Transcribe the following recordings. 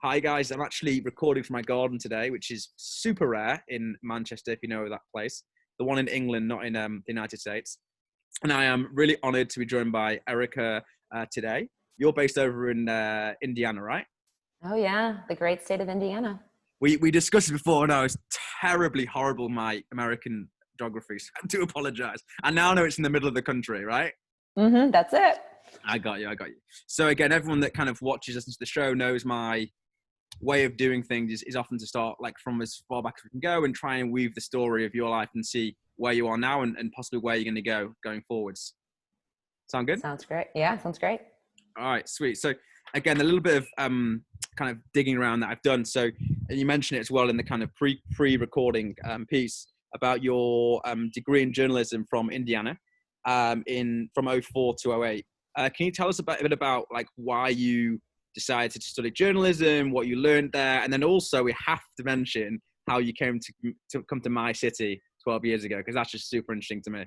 Hi guys, I'm actually recording from my garden today, which is super rare in Manchester, if you know that place. The one in England, not in the United States. And I am really honored to be joined by Erica today. You're based over in Indiana, right? Oh yeah, the great state of Indiana. We discussed it before, and I was terribly horrible my American geography, so I do apologize. And now I know it's in the middle of the country, right? That's it. I got you. So again, everyone that kind of watches, listens to the show knows my way of doing things is often to start like from as far back as we can go and try and weave the story of your life and see where you are now and possibly where you're going to go going forwards. Sound good? Sounds great. Yeah, sounds great. All right, sweet. So again, a little bit of kind of digging around that I've done. So and you mentioned it as well in the kind of pre-recording piece about your degree in journalism from Indiana from 04 to 08. Can you tell us a bit about like why you decided to study journalism, what you learned there, and then also we have to mention how you came to come to my city 12 years ago, because that's just super interesting to me.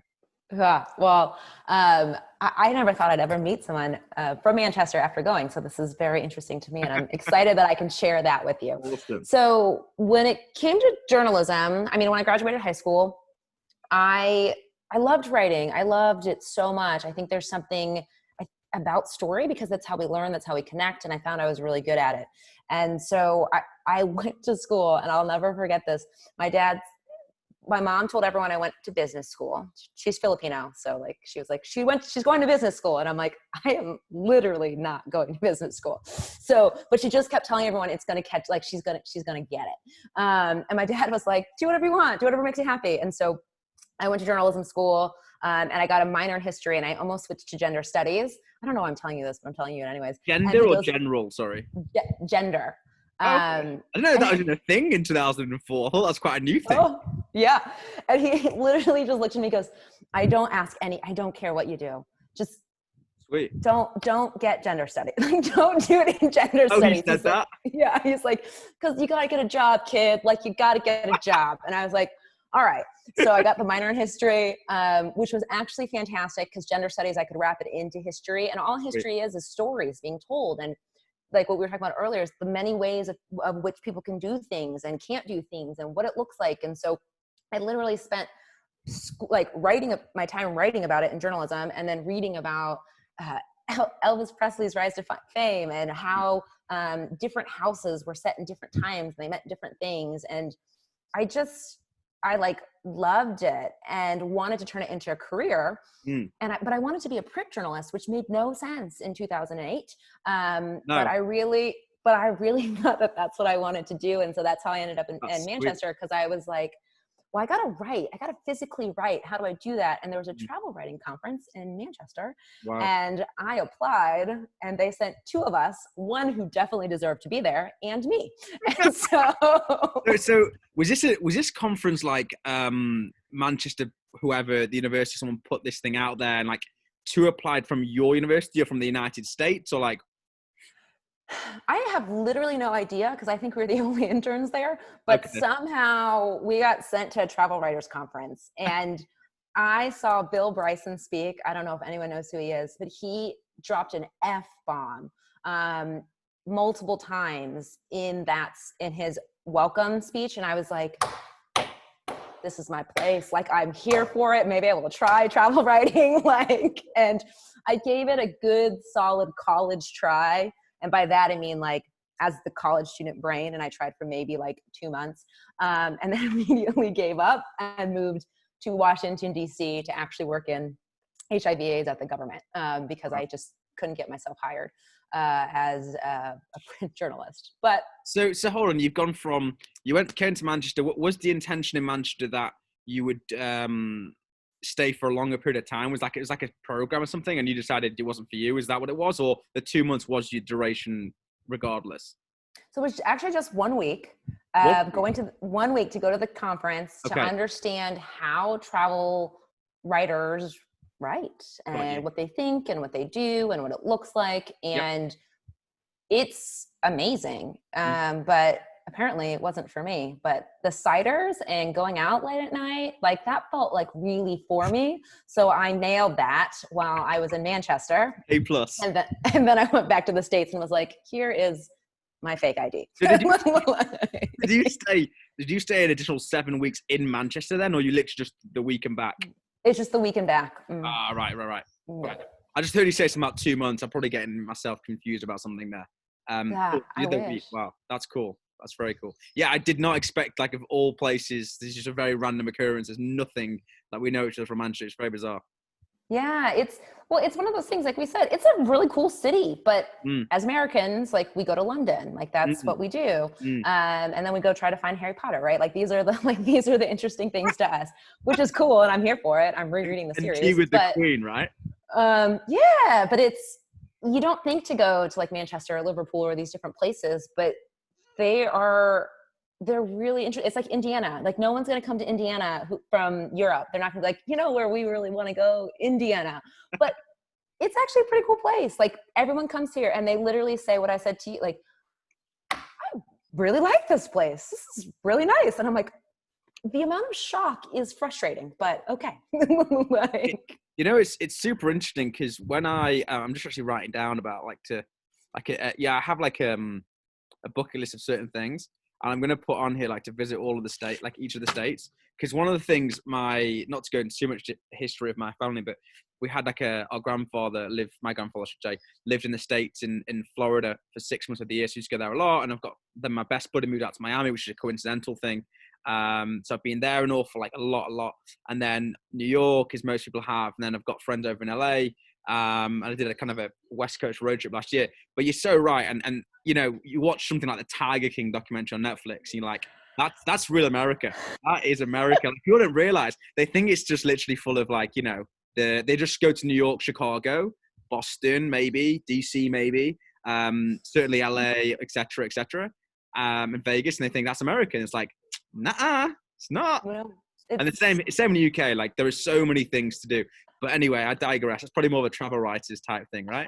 Yeah, well, I never thought I'd ever meet someone from Manchester after going, so this is very interesting to me, and I'm excited that I can share that with you. Awesome. So when it came to journalism, I mean, when I graduated high school, I loved writing. I loved it so much. I think there's something about story because that's how we learn, that's how we connect. And I found I was really good at it. And so I went to school, and I'll never forget this. My mom told everyone I went to business school. She's Filipino. So like, she was like, she's going to business school. And I'm like, I am literally not going to business school. So, but she just kept telling everyone it's going to catch, like she's going to get it. And my dad was like, do whatever you want, do whatever makes you happy. And so I went to journalism school. And I got a minor in history, and I almost switched to gender studies. I don't know why I'm telling you this, but I'm telling you it anyways. Gender or general? Sorry. Gender. Okay. I didn't know that was a thing in 2004. I thought that's quite a new thing. Oh, yeah. And he literally just looked at me and goes, I don't care what you do. Just sweet. Don't get gender studies. Don't do it in gender studies. He said that? Yeah. He's like, because you got to get a job, kid. Like, you got to get a job. And I was like, all right. So I got the minor in history, which was actually fantastic because gender studies, I could wrap it into history. And all history is stories being told. And like what we were talking about earlier is the many ways of which people can do things and can't do things and what it looks like. And so I literally spent like my time writing about it in journalism, and then reading about Elvis Presley's rise to fame and how different houses were set in different times. And they meant different things. And I like loved it and wanted to turn it into a career. But I wanted to be a print journalist, which made no sense in 2008. No. But I really thought that that's what I wanted to do. And so that's how I ended up in Manchester. Cause I was like, well, I got to write. I got to physically write. How do I do that? And there was a travel writing conference in Manchester. Wow. And I applied, and they sent two of us, one who definitely deserved to be there, and me. And so was this conference like Manchester, whoever, the university, someone put this thing out there, and like two applied from your university or from the United States, or like? I have literally no idea because I think we were the only interns there, but somehow we got sent to a travel writers conference, and I saw Bill Bryson speak. I don't know if anyone knows who he is, but he dropped an F-bomb multiple times in his welcome speech. And I was like, this is my place. Like, I'm here for it. Maybe I will try travel writing. And I gave it a good, solid college try. And by that, I mean, like, as the college student brain, and I tried for maybe like 2 months, and then immediately gave up and moved to Washington, D.C. to actually work in HIV/AIDS at the government because I just couldn't get myself hired as a print journalist. But so hold on, you've gone from, came to Manchester. What was the intention in Manchester that you would stay for a longer period of time? It was like a program or something, and you decided it wasn't for you? Is that what it was, or the 2 months was your duration regardless? So it was actually just 1 week, going to 1 week to go to the conference to understand how travel writers write and what they think and what they do and what it looks like. And it's amazing. But apparently it wasn't for me. But the ciders and going out late at night, like, that felt like really for me. So I nailed that while I was in Manchester. A+. And then I went back to the States and was like, here is my fake ID. So did you stay an additional 7 weeks in Manchester then, or you literally just the week and back? It's just the week and back. Ah, right. Yeah. I just heard you say something about 2 months. I'm probably getting myself confused about something there. Yeah, Cool. I The wish. week. Wow, that's cool. That's very cool. Yeah, I did not expect, like, of all places, this is just a very random occurrence. There's nothing that we know each other from Manchester. It's very bizarre. Yeah, it's one of those things, like we said, it's a really cool city, but Mm, as Americans, like, we go to London, like that's mm, what we do. mm. And then we go try to find Harry Potter, right? Like these are the interesting things to us, which is cool. And I'm here for it. I'm rereading the And series, tea with the but Queen, right? yeah, but you don't think to go to like Manchester or Liverpool or these different places, but they're really interesting. It's like Indiana. Like no one's going to come to Indiana from Europe. They're not going to be like, where we really want to go, Indiana. But it's actually a pretty cool place. Like everyone comes here and they literally say what I said to you, like, I really like this place. This is really nice. And I'm like, the amount of shock is frustrating, but okay. Like, It's super interesting because when I'm just actually writing down about I have like a bucket list of certain things, and I'm going to put on here like to visit all of the state, like each of the states, because one of the things not to go into too much history of my family, but we had like my grandfather I should say, lived in the States in Florida for 6 months of the year, so we used to go there a lot. And then my best buddy moved out to Miami, which is a coincidental thing. So I've been there and all for like a lot. And then New York, as most people have. And then I've got friends over in LA. And I did a kind of a West Coast road trip last year. But you're so right. And you watch something like the Tiger King documentary on Netflix, and you're like, that's real America. That is America. Like, people don't realize, they think it's just literally full of like, they just go to New York, Chicago, Boston, maybe, DC, maybe, certainly LA, etc., and Vegas, and they think that's America. And it's like, nah, it's not. well, And the same in the UK. Like there are so many things to do. But anyway, I digress. It's probably more of a travel writers type thing, right?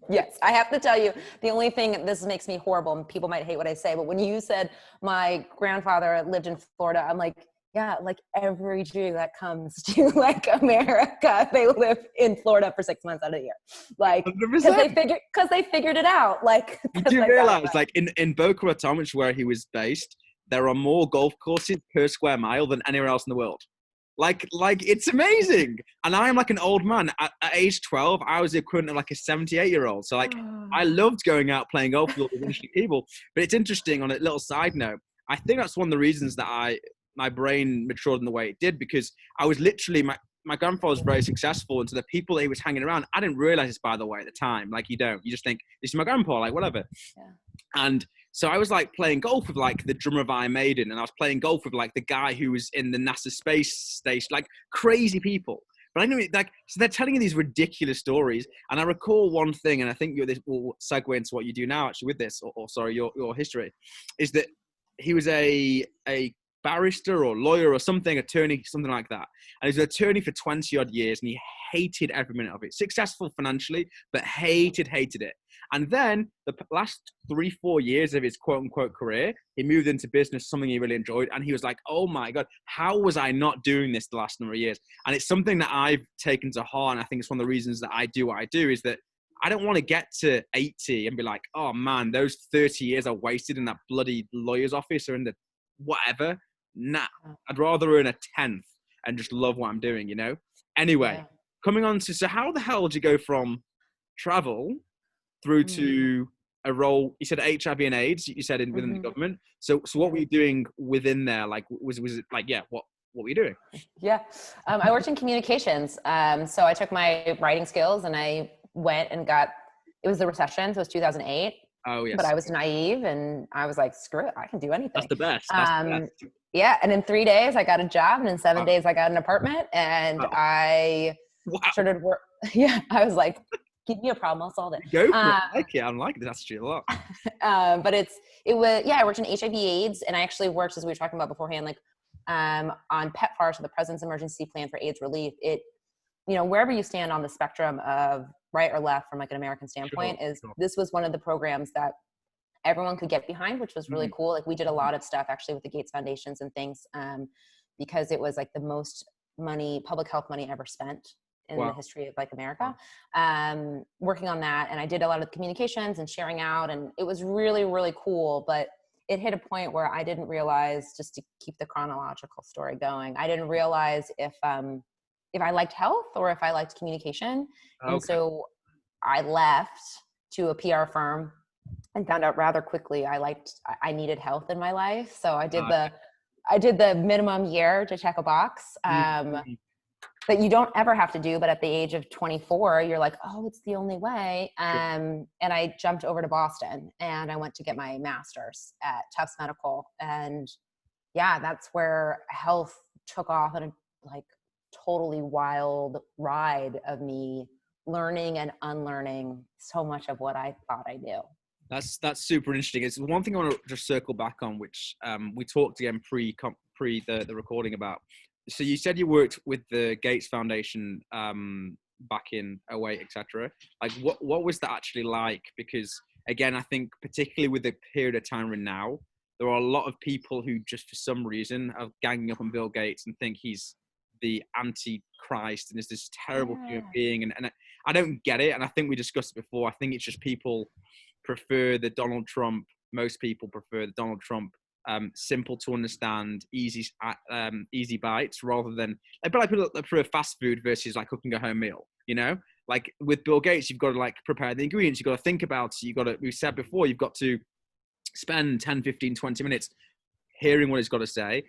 Yes, I have to tell you, the only thing, this makes me horrible, and people might hate what I say, but when you said my grandfather lived in Florida, I'm like, yeah, like every Jew that comes to like America, they live in Florida for 6 months out of the year, like because they figured it out. Like you do realize, like in Boca Raton, which is where he was based, there are more golf courses per square mile than anywhere else in the world. Like it's amazing. And I'm like an old man. At age 12, I was the equivalent of like a 78-year-old. So like I loved going out playing golf with all these interesting people. But it's interesting, on a little side note, I think that's one of the reasons that my brain matured in the way it did, because I was literally, my grandfather was very successful, and so the people that he was hanging around, I didn't realize this, by the way, at the time. Like you just think, this is my grandpa, like whatever. Yeah. And so I was like playing golf with like the drummer of Iron Maiden, and I was playing golf with like the guy who was in the NASA space station, like crazy people. But I knew, like, so they're telling you these ridiculous stories. And I recall one thing, and I think this will segue into what you do now actually with this, or sorry, your history, is that he was a barrister or lawyer or something, attorney, something like that. And he was an attorney for 20 odd years, and he hated every minute of it. Successful financially, but hated it. And then the last 3-4 years of his quote unquote career, he moved into business, something he really enjoyed. And he was like, oh my God, how was I not doing this the last number of years? And it's something that I've taken to heart. And I think it's one of the reasons that I do what I do, is that I don't want to get to 80 and be like, oh man, those 30 years I wasted in that bloody lawyer's office or in the whatever. Nah, I'd rather earn a 10th and just love what I'm doing, Anyway, coming on to, so how the hell did you go from travel through to a role? You said HIV and AIDS, you said within the government. So what were you doing within there? Like, was it like, what were you doing? Yeah. I worked in communications. So I took my writing skills and I went and it was the recession. So it was 2008. Oh, yes. But I was naive and I was like, screw it, I can do anything. That's the best. That's the best. Yeah. And in 3 days I got a job, and in 7 days I got an apartment, and I started work. Yeah. I was like, give me a problem, I'll solve it. Go for it. I like it. I like this actually a lot. But I worked in HIV AIDS, and I actually worked, as we were talking about beforehand, like on PEPFAR, so the President's Emergency Plan for AIDS Relief. It, wherever you stand on the spectrum of right or left from like an American standpoint, this was one of the programs that everyone could get behind, which was really cool. Like we did a lot of stuff actually with the Gates Foundations and things, because it was like the most public health money ever spent in Wow. the history of like America, working on that. And I did a lot of communications and sharing out, and it was really, really cool. But it hit a point where I didn't realize, just to keep the chronological story going, I didn't realize if I liked health or if I liked communication. Okay. And so I left to a PR firm and found out rather quickly I needed health in my life. So I did the minimum year to check a box. That you don't ever have to do, but at the age of 24, you're like, oh, it's the only way. And I jumped over to Boston and I went to get my master's at Tufts Medical. And yeah, that's where health took off on a like totally wild ride of me learning and unlearning so much of what I thought I knew. That's super interesting. It's one thing I want to just circle back on, which we talked again pre the recording about. So you said you worked with the Gates Foundation back in 2008, etc. Like, what was that actually like? Because again, I think particularly with the period of time we're in now, there are a lot of people who just for some reason are ganging up on Bill Gates and think he's the anti-Christ and is this terrible human being. And I don't get it. And I think we discussed it before. I think it's just people prefer the Donald Trump. Most people prefer the Donald Trump. Simple to understand, easy bites, rather than like people prefer fast food versus like cooking a home meal. You know, like with Bill Gates, you've got to like prepare the ingredients, you've got to think about it, we said before, you've got to spend 10, 15, 20 minutes hearing what he's got to say,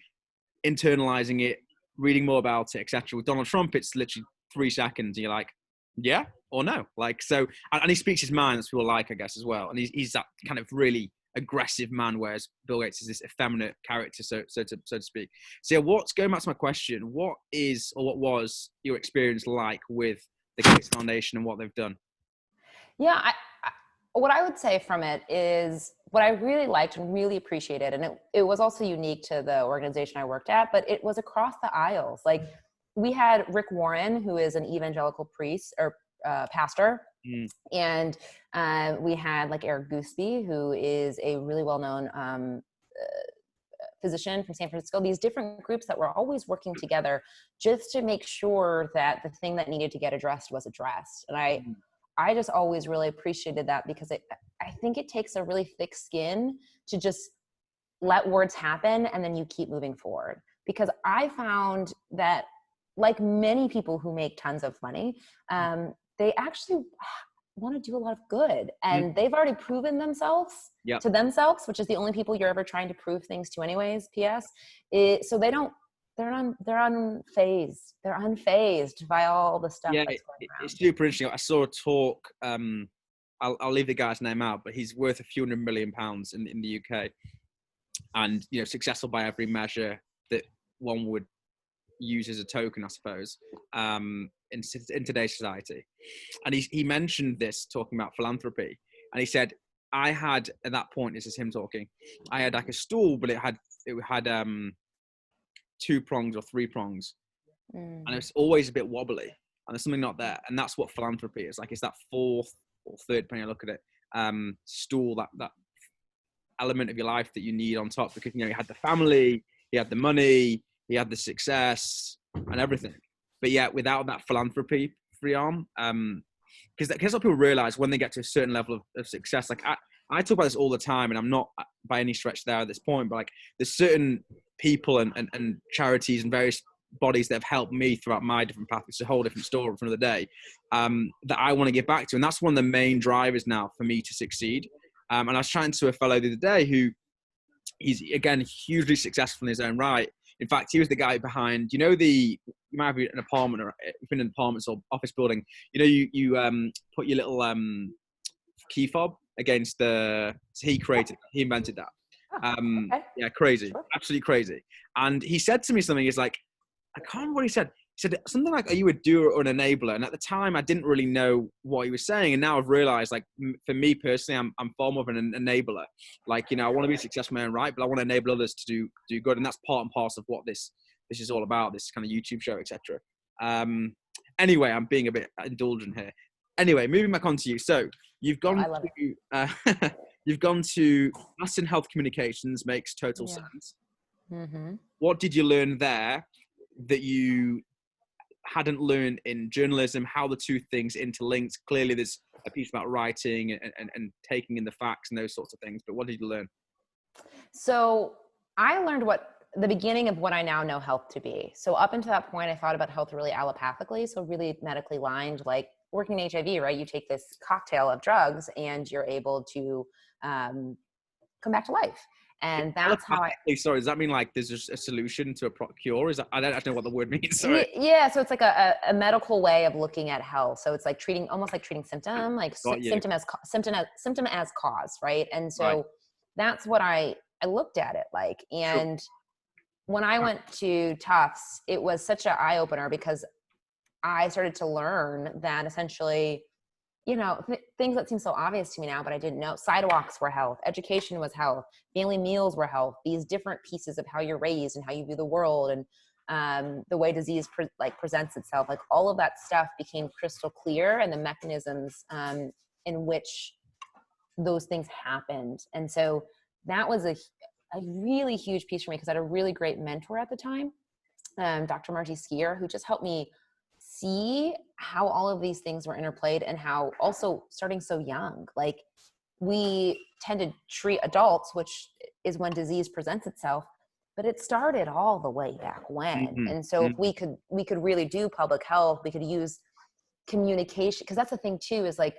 internalizing it, reading more about it, etc. With Donald Trump, it's literally 3 seconds. And you're like, yeah or no. Like, so, and he speaks his mind, as people like, I guess, as well. And he's that kind of really aggressive man, whereas Bill Gates is this effeminate character, so to speak. So what's going back to my question, what was your experience like with the Gates Foundation and what they've done? Yeah, what I would say from it is what I really liked and really appreciated, and it was also unique to the organization I worked at, but it was across the aisles. Like, we had Rick Warren, who is an evangelical priest or pastor, and we had like Eric Gooseby, who is a really well-known physician from San Francisco. These different groups that were always working together just to make sure that the thing that needed to get addressed was addressed. And I just always really appreciated that, because I think it takes a really thick skin to just let words happen and then you keep moving forward. Because I found that, like many people who make tons of money, they actually want to do a lot of good, and they've already proven themselves to themselves, which is the only people you're ever trying to prove things to anyways, PS. So they're unfazed. They're unfazed by all the stuff that's going around. It's super interesting. I saw a talk, I'll leave the guy's name out, but he's worth a few £100 million in the UK, and successful by every measure that one would use as a token, I suppose, in today's society. And he mentioned this, talking about philanthropy, and he said, I had, at that point, this is him talking, I had like a stool, but it had 2 prongs or 3 prongs, and it's always a bit wobbly, and there's something not there. And that's what philanthropy is like. It's that 4th or 3rd, depending on how you look at it, stool, that element of your life that you need on top, because you had the family, you had the money, he had the success and everything, but yet without that philanthropy free arm, because a lot of people realize when they get to a certain level of success, like I talk about this all the time, and I'm not by any stretch there at this point, but like there's certain people and charities and various bodies that have helped me throughout my different paths. It's a whole different story for another day, that I want to get back to, and that's one of the main drivers now for me to succeed. And I was chatting to a fellow the other day who he's, again, hugely successful in his own right. In fact, he was the guy behind, you might be an apartment, or you've been in apartments or office building, you put your little key fob against he invented that. Okay. Yeah, crazy, Sure. Absolutely crazy. And he said to me something, he's like, I can't remember what he said. He said something like, are you a doer or an enabler? And at the time, I didn't really know what he was saying. And now I've realized, like, for me personally, I'm far more of an enabler. Like, I want to be successful in my own right, but I want to enable others to do good. And that's part and parcel of what this is all about, this kind of YouTube show, etc. Anyway, I'm being a bit indulgent here. Anyway, moving back on to you. So you've gone you've gone to Mass in Health Communications, makes total sense. Mm-hmm. What did you learn there that you hadn't learned in journalism, how the two things interlinked. Clearly there's a piece about writing and taking in the facts and those sorts of things, but what did you learn? So I learned the beginning of what I now know health to be. So up until that point, I thought about health really allopathically. So really medically lined, like working in HIV, right? You take this cocktail of drugs and you're able to come back to life. And that's how sorry, does that mean like there's just a solution to a cure? Is that, I don't know what the word means. Sorry. Yeah. So it's like a medical way of looking at health. So it's like almost like treating symptom, like symptom as cause. Right. And so that's what I looked at it like. And when I went to Tufts, it was such an eye opener because I started to learn that essentially, you know, things that seem so obvious to me now, but I didn't know. Sidewalks were health, education was health, family meals were health, these different pieces of how you're raised and how you view the world and the way disease presents itself, like all of that stuff became crystal clear, and the mechanisms in which those things happened. And so that was a really huge piece for me because I had a really great mentor at the time, Dr. Margie Skier, who just helped me see how all of these things were interplayed, and how also starting so young, like we tend to treat adults, which is when disease presents itself, but it started all the way back when. Mm-hmm. And so if we could really do public health, we could use communication, because that's the thing too, is like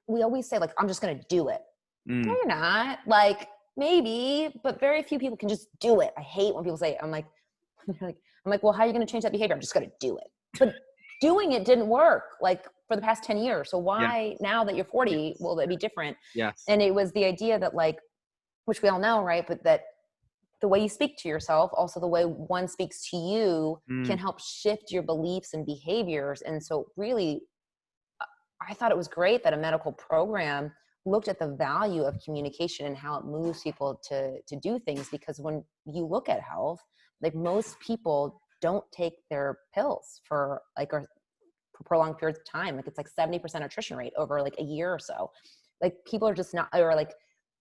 we always say like, I'm just going to do it. No, you're not. Like maybe, but very few people can just do it. I hate when people say it. I'm like, well, how are you going to change that behavior? I'm just going to do it. But doing it didn't work like for the past 10 years. So why now that you're 40, will it be different? Yes. And it was the idea that like, which we all know, right? But that the way you speak to yourself, also the way one speaks to you can help shift your beliefs and behaviors. And so really, I thought it was great that a medical program looked at the value of communication and how it moves people to do things. Because when you look at health, like most people don't take their pills for prolonged periods of time. Like it's like 70% attrition rate over like a year or so. Like people are just not, or like,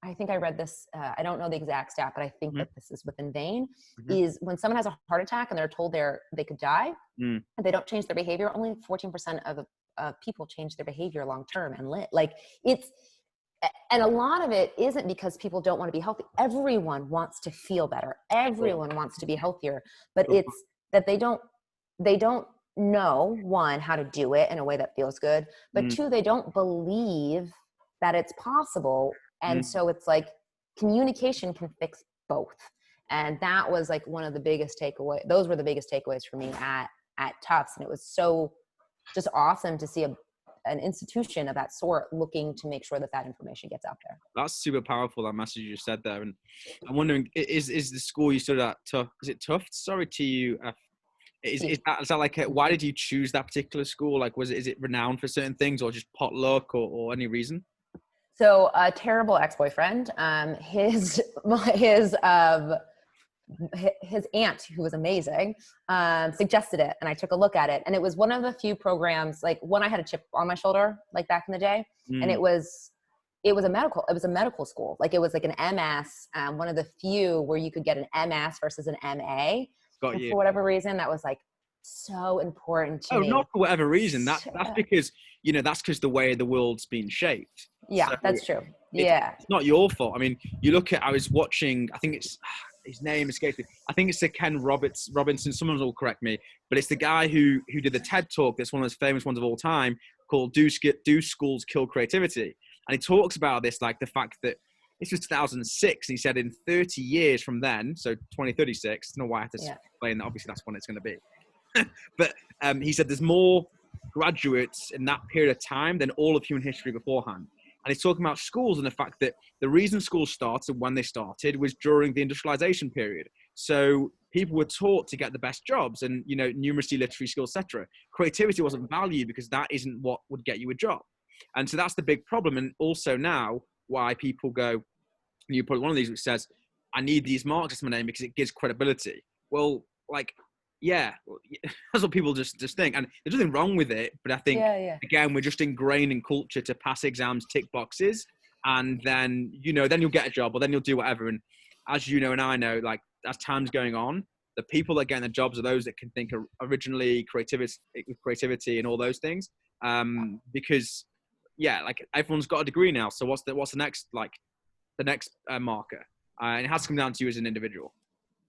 I think I read this, I don't know the exact stat, but I think that this is within vein, is when someone has a heart attack and they're told they could die, and they don't change their behavior, only 14% of people change their behavior long-term and live. Like and a lot of it isn't because people don't want to be healthy. Everyone wants to feel better. Everyone wants to be healthier, but it's that they don't know, one, how to do it in a way that feels good, but two, they don't believe that it's possible. And so it's like communication can fix both. And that was like one of the biggest takeaways. Those were the biggest takeaways for me at Tufts. And it was so just awesome to see an institution of that sort looking to make sure that information gets out there. That's super powerful, that message you said there. And I'm wondering, is the school you studied at is it Tufts? Sorry, TUF. Is that like why did you choose that particular school? Like, is it renowned for certain things, or just pot luck, or any reason? So a terrible ex-boyfriend, his aunt, who was amazing, suggested it, and I took a look at it, and it was one of the few programs, like when I had a chip on my shoulder, like back in the day, and it was a medical school. Like it was like an MS, one of the few where you could get an MS versus an MA. Got you. For whatever reason, that was like so important to me. Oh, not for whatever reason. That's because, that's because the way the world's been shaped. Yeah, so that's true. Yeah. It's not your fault. I mean, I was watching, I think it's, his name escapes me. I think it's the Ken Robinson. Someone will correct me, but it's the guy who did the TED Talk. That's one of those famous ones of all time, called "Do Schools Kill Creativity?" And he talks about this, like the fact that this was 2006. And he said in 30 years from then, so 2036. I don't know why I have to explain that. Obviously, that's when it's going to be. But he said there's more graduates in that period of time than all of human history beforehand. And he's talking about schools and the fact that the reason schools started when they started was during the industrialization period. So people were taught to get the best jobs and, numeracy, literacy skills, etc. Creativity wasn't valued because that isn't what would get you a job. And so that's the big problem. And also now why people go, you put one of these which says, I need these marks as my name because it gives credibility. Well, that's what people just think. And there's nothing wrong with it. But I think, again, we're just ingrained in culture to pass exams, tick boxes. And then, then you'll get a job or then you'll do whatever. And as you know, and I know, like as time's going on, the people that get in the jobs are those that can think originally, creativity and all those things. Because like everyone's got a degree now. So what's the next marker? And it has to come down to you as an individual.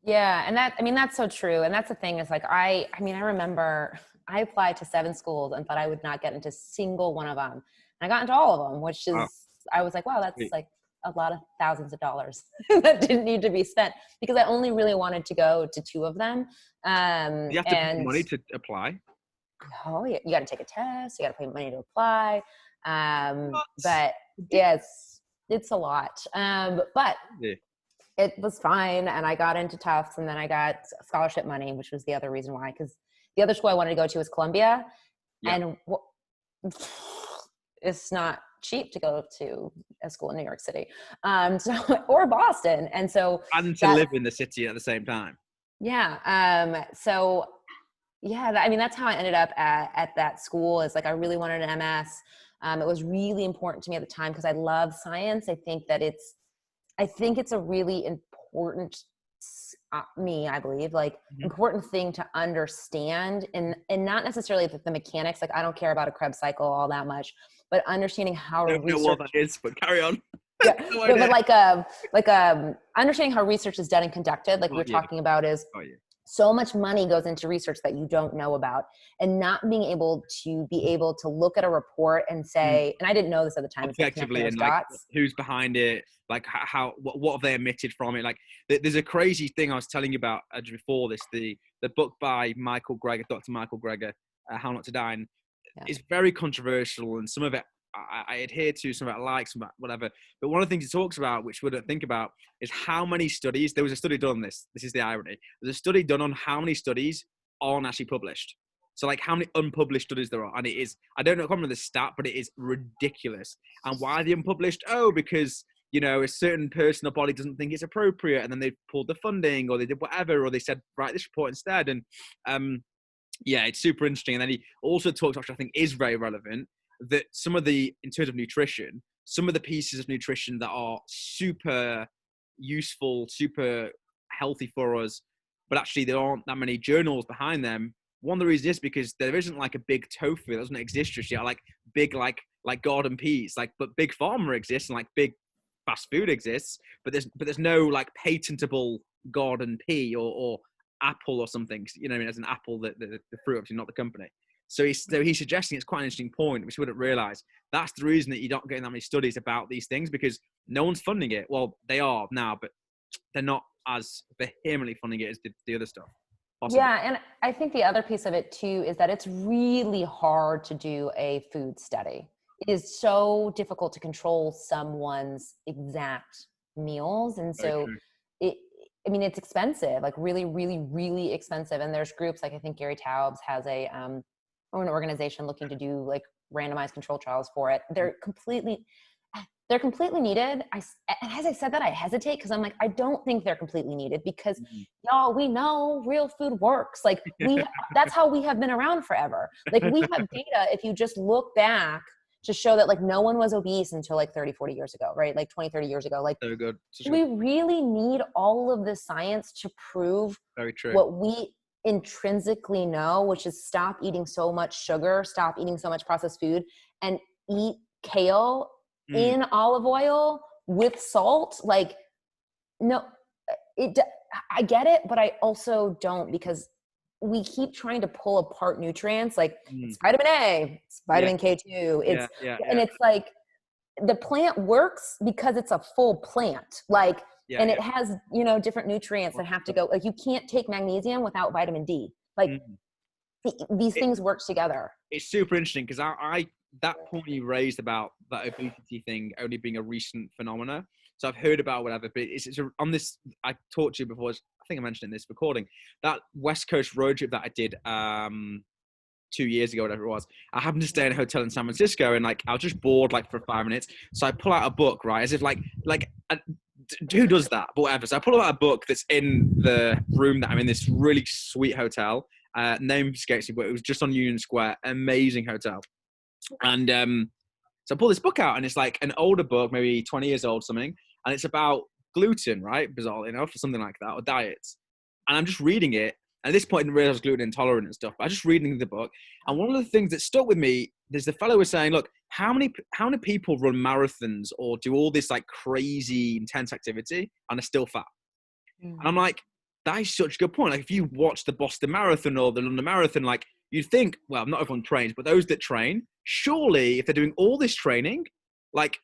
Yeah. And that's so true. And that's the thing is like, I remember I applied to 7 schools and thought I would not get into single one of them. And I got into all of them, which is, I was like, wow, that's like a lot of thousands of dollars that didn't need to be spent because I only really wanted to go to 2 of them. You have to pay money to apply. Oh, you got to take a test. You got to pay money to apply. But yes, it's a lot. But it was fine. And I got into Tufts and then I got scholarship money, which was the other reason why, because the other school I wanted to go to was Columbia. Yeah. And it's not cheap to go to a school in New York City, or Boston. And so, and to live in the city at the same time. Yeah. So yeah, that's how I ended up at that school. Is like, I really wanted an MS. It was really important to me at the time because I love science. I think it's a really important, I believe, like important thing to understand and not necessarily the mechanics. Like I don't care about a Krebs cycle all that much, but understanding how I don't know what that is, but carry on. Yeah, but understanding how research is done and conducted, like we're talking about, is so much money goes into research that you don't know about, and not being able to look at a report and say, and I didn't know this at the time, objectively, and like who's behind it, like what have they omitted from it. Like there's a crazy thing I was telling you about before this, the book by Dr. Michael Greger, How Not to Die, and it's very controversial, and some of it I adhere to, some of it I like, some of it whatever. But one of the things he talks about, which we don't think about, is how many studies, there was a study done on this is the irony, there's a study done on how many studies aren't actually published. So like how many unpublished studies there are, and it is, I can't remember the stat, but it is ridiculous. And why are they unpublished? Oh, because a certain person or body doesn't think it's appropriate, and then they pulled the funding, or they did whatever, or they said, write this report instead. And it's super interesting. And then he also talks, which I think is very relevant, that some of the, in terms of nutrition, some of the pieces of nutrition that are super useful, super healthy for us, but actually there aren't that many journals behind them. One of the reasons is because there isn't like a big tofu, it doesn't exist just yet, like big like garden peas, but big pharma exists, and like big fast food exists, but there's no like patentable garden pea or apple or something, as an apple, the fruit, obviously not the company. So he's suggesting, it's quite an interesting point, which we wouldn't realize. That's the reason that you're not getting that many studies about these things, because no one's funding it. Well, they are now, but they're not as vehemently funding it as the other stuff. Possibly. Yeah. And I think the other piece of it too, is that it's really hard to do a food study. It is so difficult to control someone's exact meals. And so it's expensive, like really, really, really expensive. And there's groups like, I think Gary Taubes has an organization looking to do like randomized control trials for it. They're completely needed. As I said that, I hesitate because I'm like, I don't think they're completely needed, because y'all, we know real food works. Like that's how we have been around forever. Like we have data, if you just look back, to show that like no one was obese until like 30, 40 years ago, right? Like 20, 30 years ago. Like so good. We really need all of this science to prove what we intrinsically know, which is stop eating so much sugar, stop eating so much processed food, and eat kale in olive oil with salt. Like, no, I get it, but I also don't, because we keep trying to pull apart nutrients. Like it's vitamin A, it's vitamin K2. And it's like the plant works because it's a full plant. Like, and it has, different nutrients that have to go. Like you can't take magnesium without vitamin D. Like these things work together. It's super interesting because that point you raised about that obesity thing only being a recent phenomena. So I've heard about whatever, but it's on this, I talked to you before, I think I mentioned in this recording, that West Coast road trip that I did 2 years ago, whatever it was. I happened to stay in a hotel in San Francisco, and like I was just bored like for 5 minutes. So I pull out a book, right? As if who does that? But whatever. So I pull out a book that's in the room that I'm in, this really sweet hotel. Name escapes me, but it was just on Union Square. Amazing hotel. And so I pull this book out, and it's like an older book, maybe 20 years old, something. And it's about gluten, right? Bizarrely enough, or something like that, or diets. and I'm just reading it. At this point, I didn't realize I was gluten intolerant and stuff. But I was just reading the book, and one of the things that stuck with me is the fellow was saying, "Look, how many people run marathons or do all this like crazy intense activity and are still fat?" And I'm like, that is such a good point. Like, if you watch the Boston Marathon or the London Marathon, like, you'd think, well, not everyone trains, but those that train, surely if they're doing all this training, like,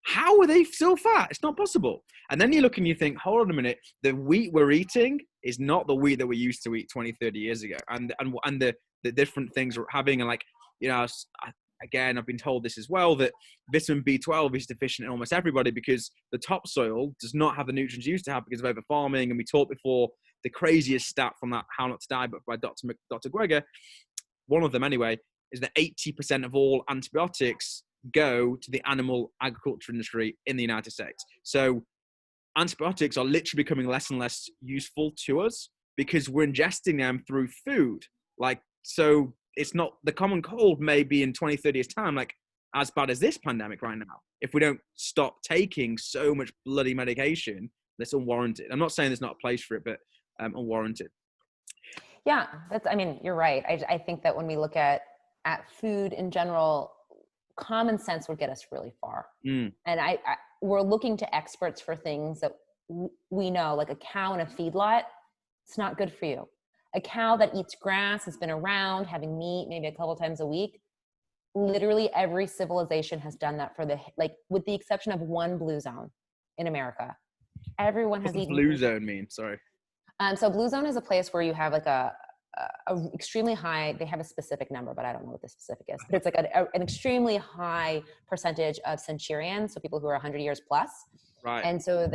how are they still fat? It's not possible. And then you look and you think, hold on a minute, the wheat we're eating is not the wheat that we used to eat 20, 30 years ago. And the different things we're having, and like, you know, again, I've been told this as well, that vitamin B12 is deficient in almost everybody because the topsoil does not have the nutrients it used to have because of over farming. And we talked before the craziest stat from that How Not to Die book by Dr. Greger, one of them anyway, is that 80% of all antibiotics go to the animal agriculture industry in the United States. So antibiotics are literally becoming less and less useful to us because we're ingesting them through food. Like, so it's not, the common cold may be in 20, 30 years time, like as bad as this pandemic right now, if we don't stop taking so much bloody medication that's unwarranted. I'm not saying there's not a place for it, but unwarranted. Yeah, I mean, you're right. I think that when we look at food in general, common sense would get us really far. And we're looking to experts for things that we know, like a cow in a feedlot, it's not good for you. A cow that eats grass, has been around, having meat maybe a couple times a week. Literally every civilization has done that with the exception of one blue zone in America. Everyone has eaten. Blue zone mean? Sorry. So blue zone is a place where you have like a extremely high, they have a specific number, but I don't know what the specific is, but it's like an extremely high percentage of centurions. So people who are 100 years plus. Right. And so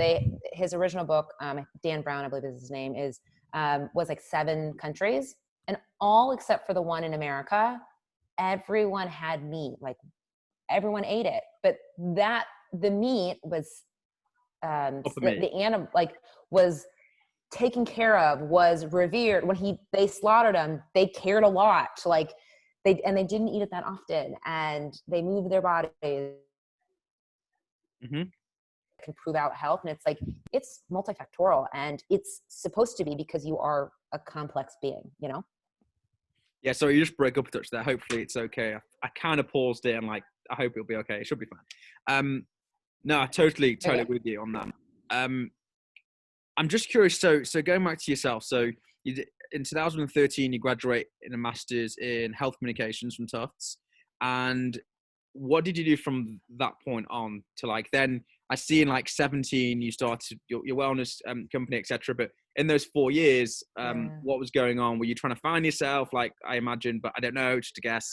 his original book, Dan Brown, I believe is his name, was like 7 countries, and all except for the one in America, everyone had meat. Like everyone ate it, but the meat was, the animal was taken care of, was revered. When they slaughtered them, they cared a lot. Like they didn't eat it that often, and they moved their bodies. Can prove out health, and it's multifactorial, and it's supposed to be because you are a complex being, you know. Yeah, so you just break up a touch there. Hopefully it's okay. I kind of paused it and like, I hope it'll be okay. It should be fine. No, I totally agree with you on that. I'm just curious. So going back to yourself. So in 2013, you graduate in a master's in health communications from Tufts. And what did you do from that point on to like, then I see in like 17, you started your wellness company, etc. But in those 4 years, what was going on? Were you trying to find yourself? Like, I imagine, but I don't know, just to guess.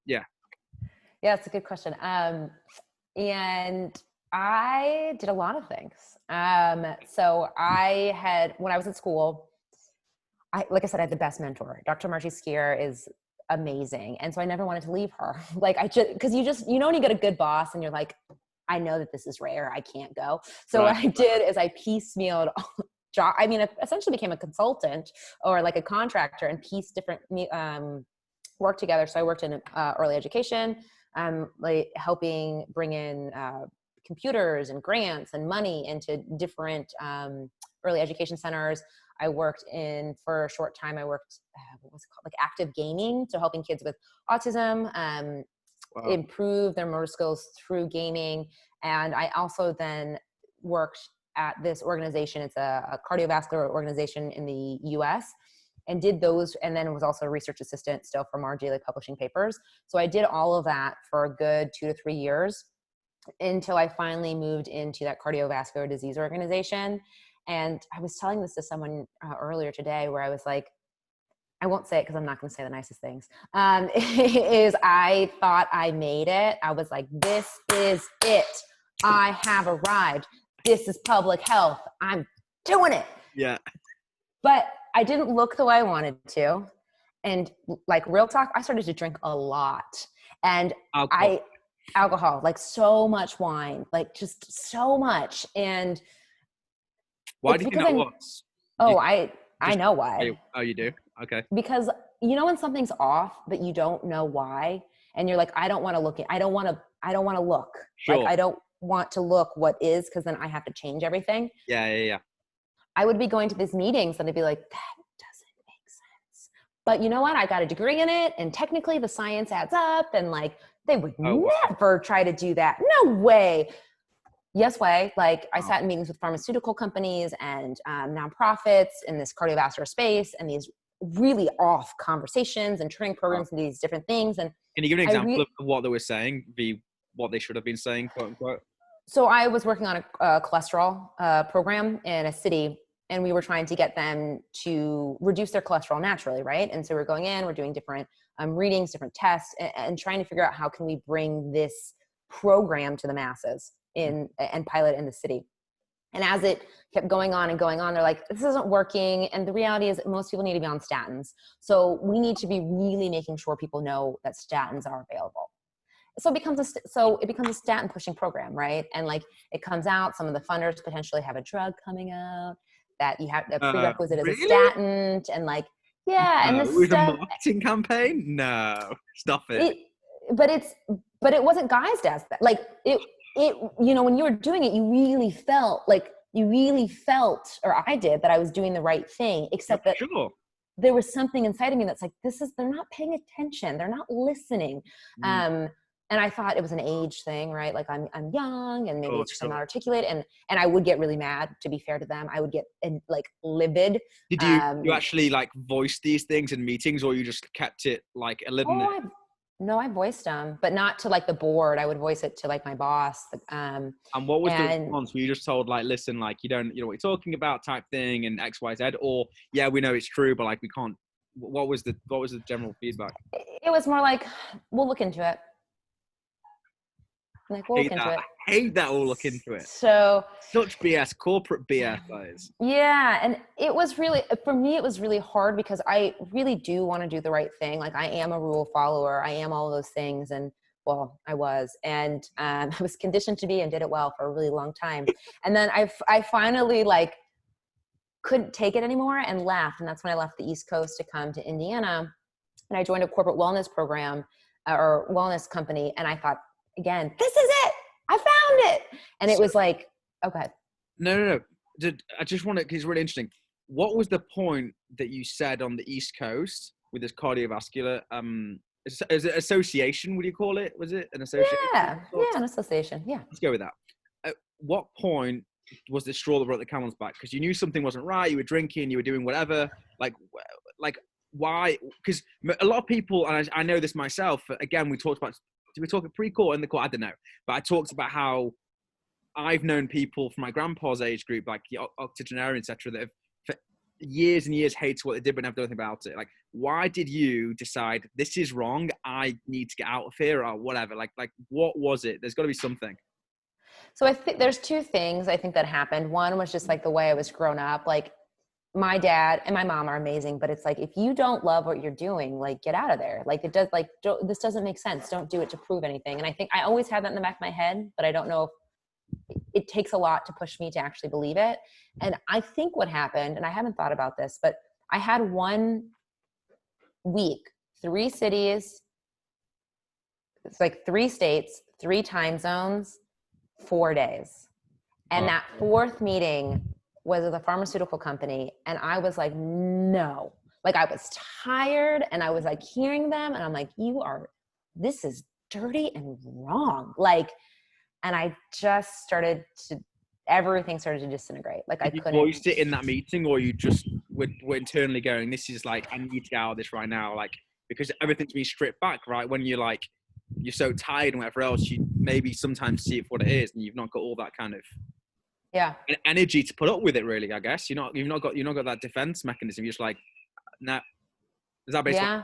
Yeah, it's a good question. And I did a lot of things. So when I was at school, like I said, I had the best mentor. Dr. Margie Skier is amazing. And so I never wanted to leave her. Like because you know, when you get a good boss and you're like, I know that this is rare, I can't go. So what I did is I piecemealed job. I mean, I essentially became a consultant or like a contractor and pieced different work together. So I worked in early education, like helping bring in computers and grants and money into different early education centers. I worked for a short time, what was it called? Like active gaming. So helping kids with autism improve their motor skills through gaming. And I also then worked at this organization. It's a cardiovascular organization in the US, and did those. And then was also a research assistant still for Margie, like publishing papers. So I did all of that for a good 2 to 3 years until I finally moved into that cardiovascular disease organization. And I was telling this to someone earlier today where I was like, I won't say it because I'm not going to say the nicest things, is I thought I made it. I was like, this is it. I have arrived. This is public health. I'm doing it. Yeah. But I didn't look the way I wanted to. And like real talk, I started to drink a lot. And alcohol, like so much wine, like just so much. And why do you think that was? I know why. Oh, you do? Okay. Because you know when something's off, but you don't know why, and you're like, I don't want to look. I don't want to look. Sure. Like I don't want to look what is, because then I have to change everything. Yeah. I would be going to these meetings and I'd be like, that doesn't make sense. But you know what? I got a degree in it, and technically the science adds up, and like they would never try to do that. No way. Yes way. Like I sat in meetings with pharmaceutical companies and nonprofits in this cardiovascular space, and these really off conversations and training programs and these different things. And can you give an example of what they were saying, what they should have been saying, quote unquote? So I was working on a cholesterol program in a city, and we were trying to get them to reduce their cholesterol naturally, right? And so we're going in, we're doing different readings, different tests, and trying to figure out how can we bring this program to the masses and pilot in the city. And as it kept going on and going on, they're like, this isn't working. And the reality is that most people need to be on statins. So we need to be really making sure people know that statins are available. So it becomes a statin pushing program, right? And like it comes out, some of the funders potentially have a drug coming out that you have, a prerequisite is a statin, and like, yeah. And this was a marketing campaign? No, stop it. But it wasn't guised as that. Like it, you know, when you were doing it, you really felt, or I did, that I was doing the right thing, except that there was something inside of me that's like, they're not paying attention. They're not listening. And I thought it was an age thing, right? Like I'm young, and maybe it's just I'm not articulate, and I would get really mad. To be fair to them, I would get like livid. Did you actually like voice these things in meetings, or you just kept it like a little? No, I voiced them, but not to like the board. I would voice it to like my boss. And what was the response? Were you just told like, listen, like you know what you're talking about type thing and X, Y, Z, or yeah, we know it's true, but like we can't. What was the general feedback? It was more like, we'll look into it. Like, we'll look into it. I hate that we'll look into it. So such BS, corporate BS, guys. Yeah. And it was really, for me, it was really hard because I really do want to do the right thing. Like I am a rule follower. I am all of those things. And well, I was, and I was conditioned to be, and did it well for a really long time. And then I finally like couldn't take it anymore and left. And that's when I left the East Coast to come to Indiana, and I joined a corporate wellness program or wellness company. And I thought, again, this is it. I found it. And it was like, okay. No. I just want to, because it's really interesting. What was the point that you said on the East Coast with this cardiovascular, is it association, would you call it? Was it an association? Yeah, an association. Yeah. Let's go with that. At what point was the straw that brought the camel's back? Because you knew something wasn't right. You were drinking, you were doing whatever. Like why? Because a lot of people, and I know this myself, again, we talked about, did we talk at pre-court in the court? I don't know. But I talked about how I've known people from my grandpa's age group, like the octogenarians, etc., that have for years and years hated what they did but never done anything about it. Like, why did you decide this is wrong? I need to get out of here, or whatever. Like what was it? There's got to be something. So I think there's two things I think that happened. One was just like the way I was grown up. Like my dad and my mom are amazing, but it's like, if you don't love what you're doing, like get out of there. Like it does, like, this doesn't make sense. Don't do it to prove anything. And I think I always had that in the back of my head, but I don't know if it takes a lot to push me to actually believe it. And I think what happened, and I haven't thought about this, but I had 1 week, 3 cities, it's like 3 states, 3 time zones, 4 days. And that 4th meeting was with a pharmaceutical company. And I was like, no, like I was tired, and I was like hearing them, and I'm like, this is dirty and wrong. Like, and I just everything started to disintegrate. Like Did you voiced it in that meeting, or you just were internally going, this is like, I need to get out of this right now. Like, because everything's been stripped back, right? When you're like, you're so tired and whatever else, you maybe sometimes see it for what it is, and you've not got all that kind of energy to put up with it, really. I guess you've not got that defense mechanism. You're just like, nah. Is that basically?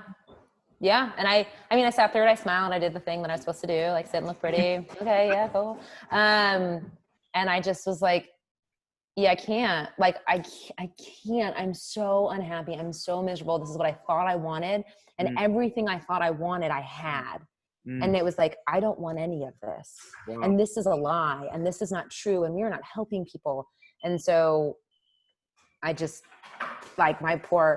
Yeah. And I mean, I sat there and I smiled, and I did the thing that I was supposed to do, like sit and look pretty. Okay. Yeah. Cool. And I just was like, yeah, I can't, like, I can't, I'm so unhappy. I'm so miserable. This is what I thought I wanted. And everything I thought I wanted, I had. And it was like, I don't want any of this. Wow. And this is a lie. And this is not true. And we're not helping people. And so I just, like,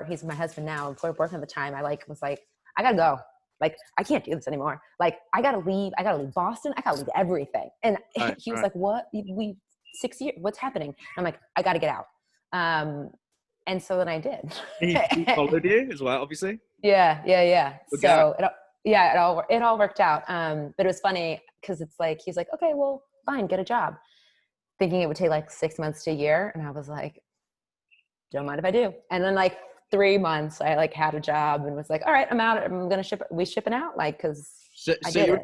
he's my husband now, and poor boyfriend at the time, I was like, I gotta go. Like, I can't do this anymore. Like, I gotta leave Boston. I gotta leave everything. And he was like, what? We 6 years, what's happening? I'm like, I gotta get out. And so then I did. He followed you as well, obviously. Yeah. Good guy. So it all worked out. But it was funny because it's like, he's like, okay, well, fine, get a job. Thinking it would take like 6 months to a year. And I was like, don't mind if I do. And then like 3 months, I like had a job and was like, all right, I'm out. I'm going to ship it. We shipping out, like, cause So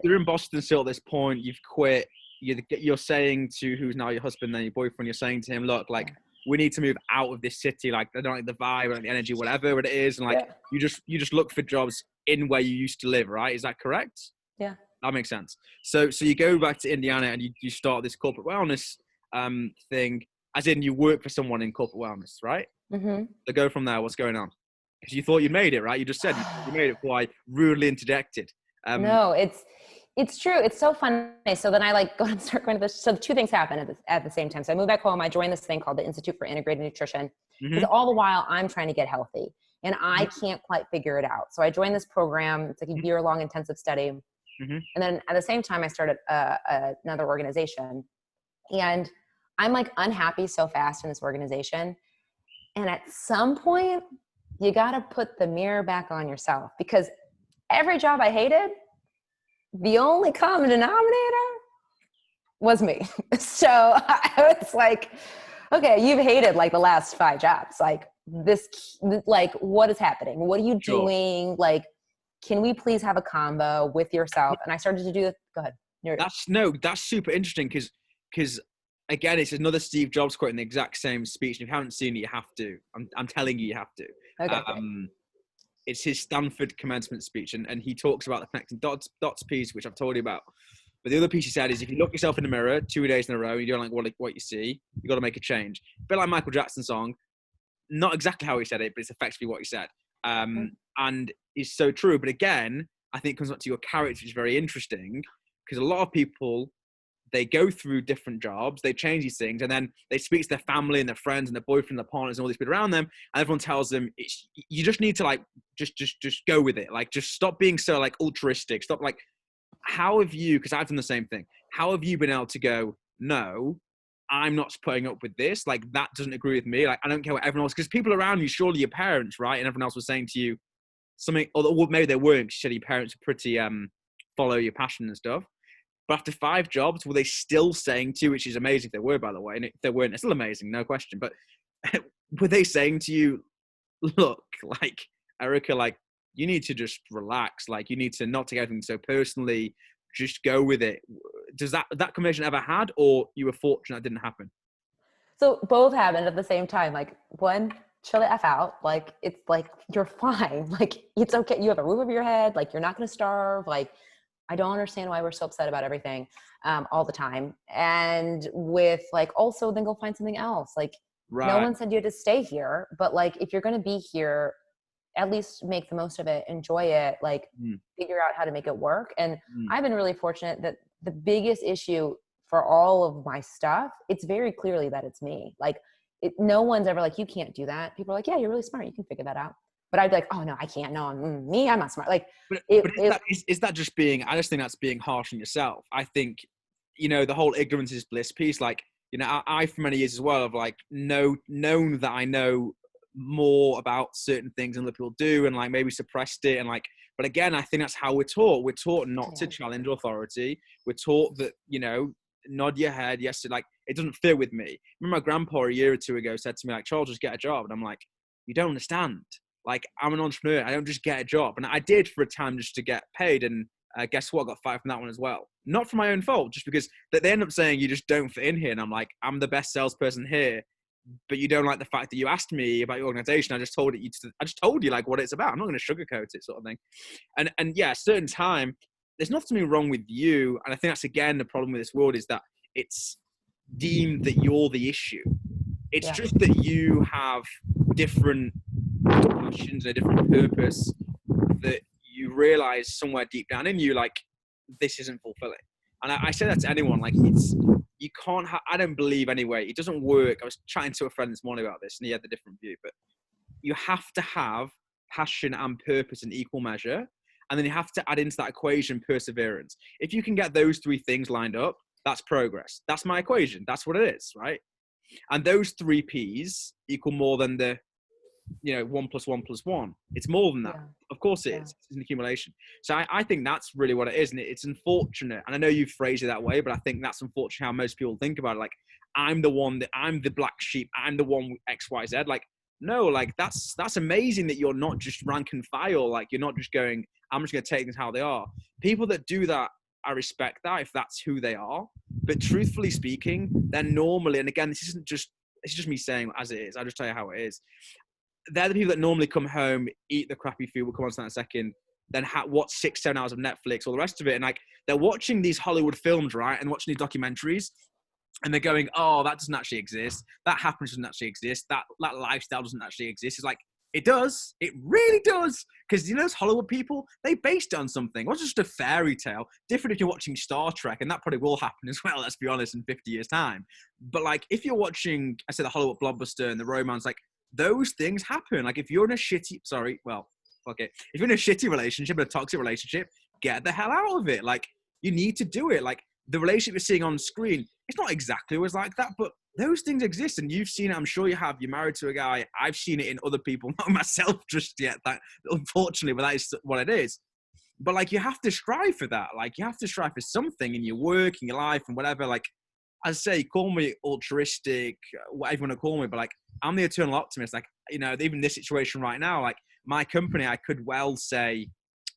you're in Boston still at this point. You've quit. You're saying to who's now your husband, then your boyfriend, you're saying to him, look, like, we need to move out of this city. Like, I don't like the vibe, like the energy, whatever it is. And like, you just look for jobs in where you used to live, right? Is that correct? Yeah. That makes sense. So you go back to Indiana and you start this corporate wellness thing, as in you work for someone in corporate wellness, right? Mm-hmm. So go from there. What's going on? Because you thought you made it, right? You just said you made it before I rudely interjected. No, it's true. It's so funny. So then I like go and start going to this. So two things happen at the same time. So I moved back home. I joined this thing called the Institute for Integrated Nutrition, because all the while I'm trying to get healthy and I can't quite figure it out. So I joined this program. It's like a year-long intensive study. And then at the same time, I started another organization, and I'm like unhappy so fast in this organization. And at some point, you got to put the mirror back on yourself, because every job I hated, the only common denominator was me. So I was like, okay, you've hated like the last 5 jobs. Like this, like, what is happening? What are you doing? Like, can we please have a combo with yourself? And I started to do it. Go ahead. That's super interesting. Cause again, it's another Steve Jobs quote in the exact same speech. If you haven't seen it, you have to. I'm telling you have to. Okay. It's his Stanford commencement speech, and he talks about the connecting dots piece, which I've told you about. But the other piece he said is, if you look yourself in the mirror 2 days in a row, and you don't like what you see, you got to make a change. A bit like Michael Jackson's song, not exactly how he said it, but it's effectively what he said. And it's so true. But again, I think it comes back to your character, which is very interesting, because a lot of people, they go through different jobs, they change these things, and then they speak to their family and their friends and their boyfriend, their partners, and all these people around them, and everyone tells them, you just need to like just go with it, like just stop being so like altruistic, stop like. How have you? Because I've done the same thing. How have you been able to go? No, I'm not putting up with this. Like that doesn't agree with me. Like I don't care what everyone else. Because people around you, surely your parents, right, and everyone else was saying to you something, or maybe they weren't. You said your parents are pretty follow your passion and stuff. But after 5 jobs, were they still saying to you, which is amazing if they were, by the way, and if they weren't, it's still amazing, no question. But were they saying to you, look, like, Erica, like, you need to just relax. Like, you need to not take everything so personally. Just go with it. Does that conversation ever had, or you were fortunate that didn't happen? So both happened at the same time. Like, one, chill the F out. Like, it's like, you're fine. Like, it's okay. You have a roof over your head. Like, you're not going to starve. Like, I don't understand why we're so upset about everything all the time. And with like, also then go find something else. Like no one said you had to stay here, but like, if you're going to be here, at least make the most of it, enjoy it, like figure out how to make it work. And I've been really fortunate that the biggest issue for all of my stuff, it's very clearly that it's me. Like no one's ever like, you can't do that. People are like, yeah, you're really smart. You can figure that out. But I'd be like, oh no, I can't. No, I'm not smart. Like, is that just being? I just think that's being harsh on yourself. I think, the whole ignorance is bliss piece. Like, I for many years as well have like known that I know more about certain things than other people do, and like maybe suppressed it, and like. But again, I think that's how we're taught. We're taught not to challenge authority. We're taught that nod your head. Yes, like it doesn't fit with me. I remember my grandpa a year or 2 ago said to me like, Charles, just get a job, and I'm like, you don't understand. Like, I'm an entrepreneur. I don't just get a job. And I did for a time just to get paid. And guess what? I got fired from that one as well. Not for my own fault, just because they end up saying you just don't fit in here. And I'm like, I'm the best salesperson here. But you don't like the fact that you asked me about your organization. I just told you like what it's about. I'm not going to sugarcoat it, sort of thing. And yeah, a certain time, there's nothing wrong with you. And I think that's, again, the problem with this world is that it's deemed that you're the issue. It's just that you have different passions and a different purpose that you realize somewhere deep down in you, like, this isn't fulfilling. And I say that to anyone, like, you can't I don't believe anyway, it doesn't work. I was chatting to a friend this morning about this and he had a different view, but you have to have passion and purpose in equal measure. And then you have to add into that equation perseverance. If you can get those 3 things lined up, that's progress. That's my equation. That's what it is, right? And those 3 P's equal more than the, 1 + 1 + 1. It's more than that. Of course it is. It's an accumulation. So I think that's really what it is. And it's unfortunate. And I know you've phrased it that way, but I think that's unfortunate how most people think about it. Like, I'm the black sheep. I'm the one with X, Y, Z. Like, no, like that's amazing that you're not just rank and file. Like, you're not just going, I'm just going to take things how they are. People that do that, I respect that if that's who they are. But truthfully speaking, they're normally, and again, it's just me saying as it is. I'll just tell you how it is. They're the people that normally come home, eat the crappy food. We'll come on to that in a second. Then watch 6-7 hours of Netflix, all the rest of it. And like, they're watching these Hollywood films, right? And watching these documentaries. And they're going, oh, that doesn't actually exist. That happens doesn't actually exist. That lifestyle doesn't actually exist. It's like, it does. It really does. Because, those Hollywood people, they based it on something. It wasn't just a fairy tale. Different if you're watching Star Trek, and that probably will happen as well, let's be honest, in 50 years' time. But like, if you're watching, I said, the Hollywood blockbuster and the romance, like, those things happen. Like, if you're in a shitty, if you're in a shitty relationship, a toxic relationship, get the hell out of it. Like, you need to do it. Like, the relationship you're seeing on screen, it's not exactly always like that, but those things exist, and you've seen it. I'm sure you have. You're married to a guy. I've seen it in other people, not myself just yet. That, unfortunately, but that is what it is. But like, you have to strive for that. Like, you have to strive for something in your work, in your life, and whatever. Like, as I say, call me altruistic, whatever you want to call me, but like, I'm the eternal optimist. Like, even this situation right now, like my company, I could well say,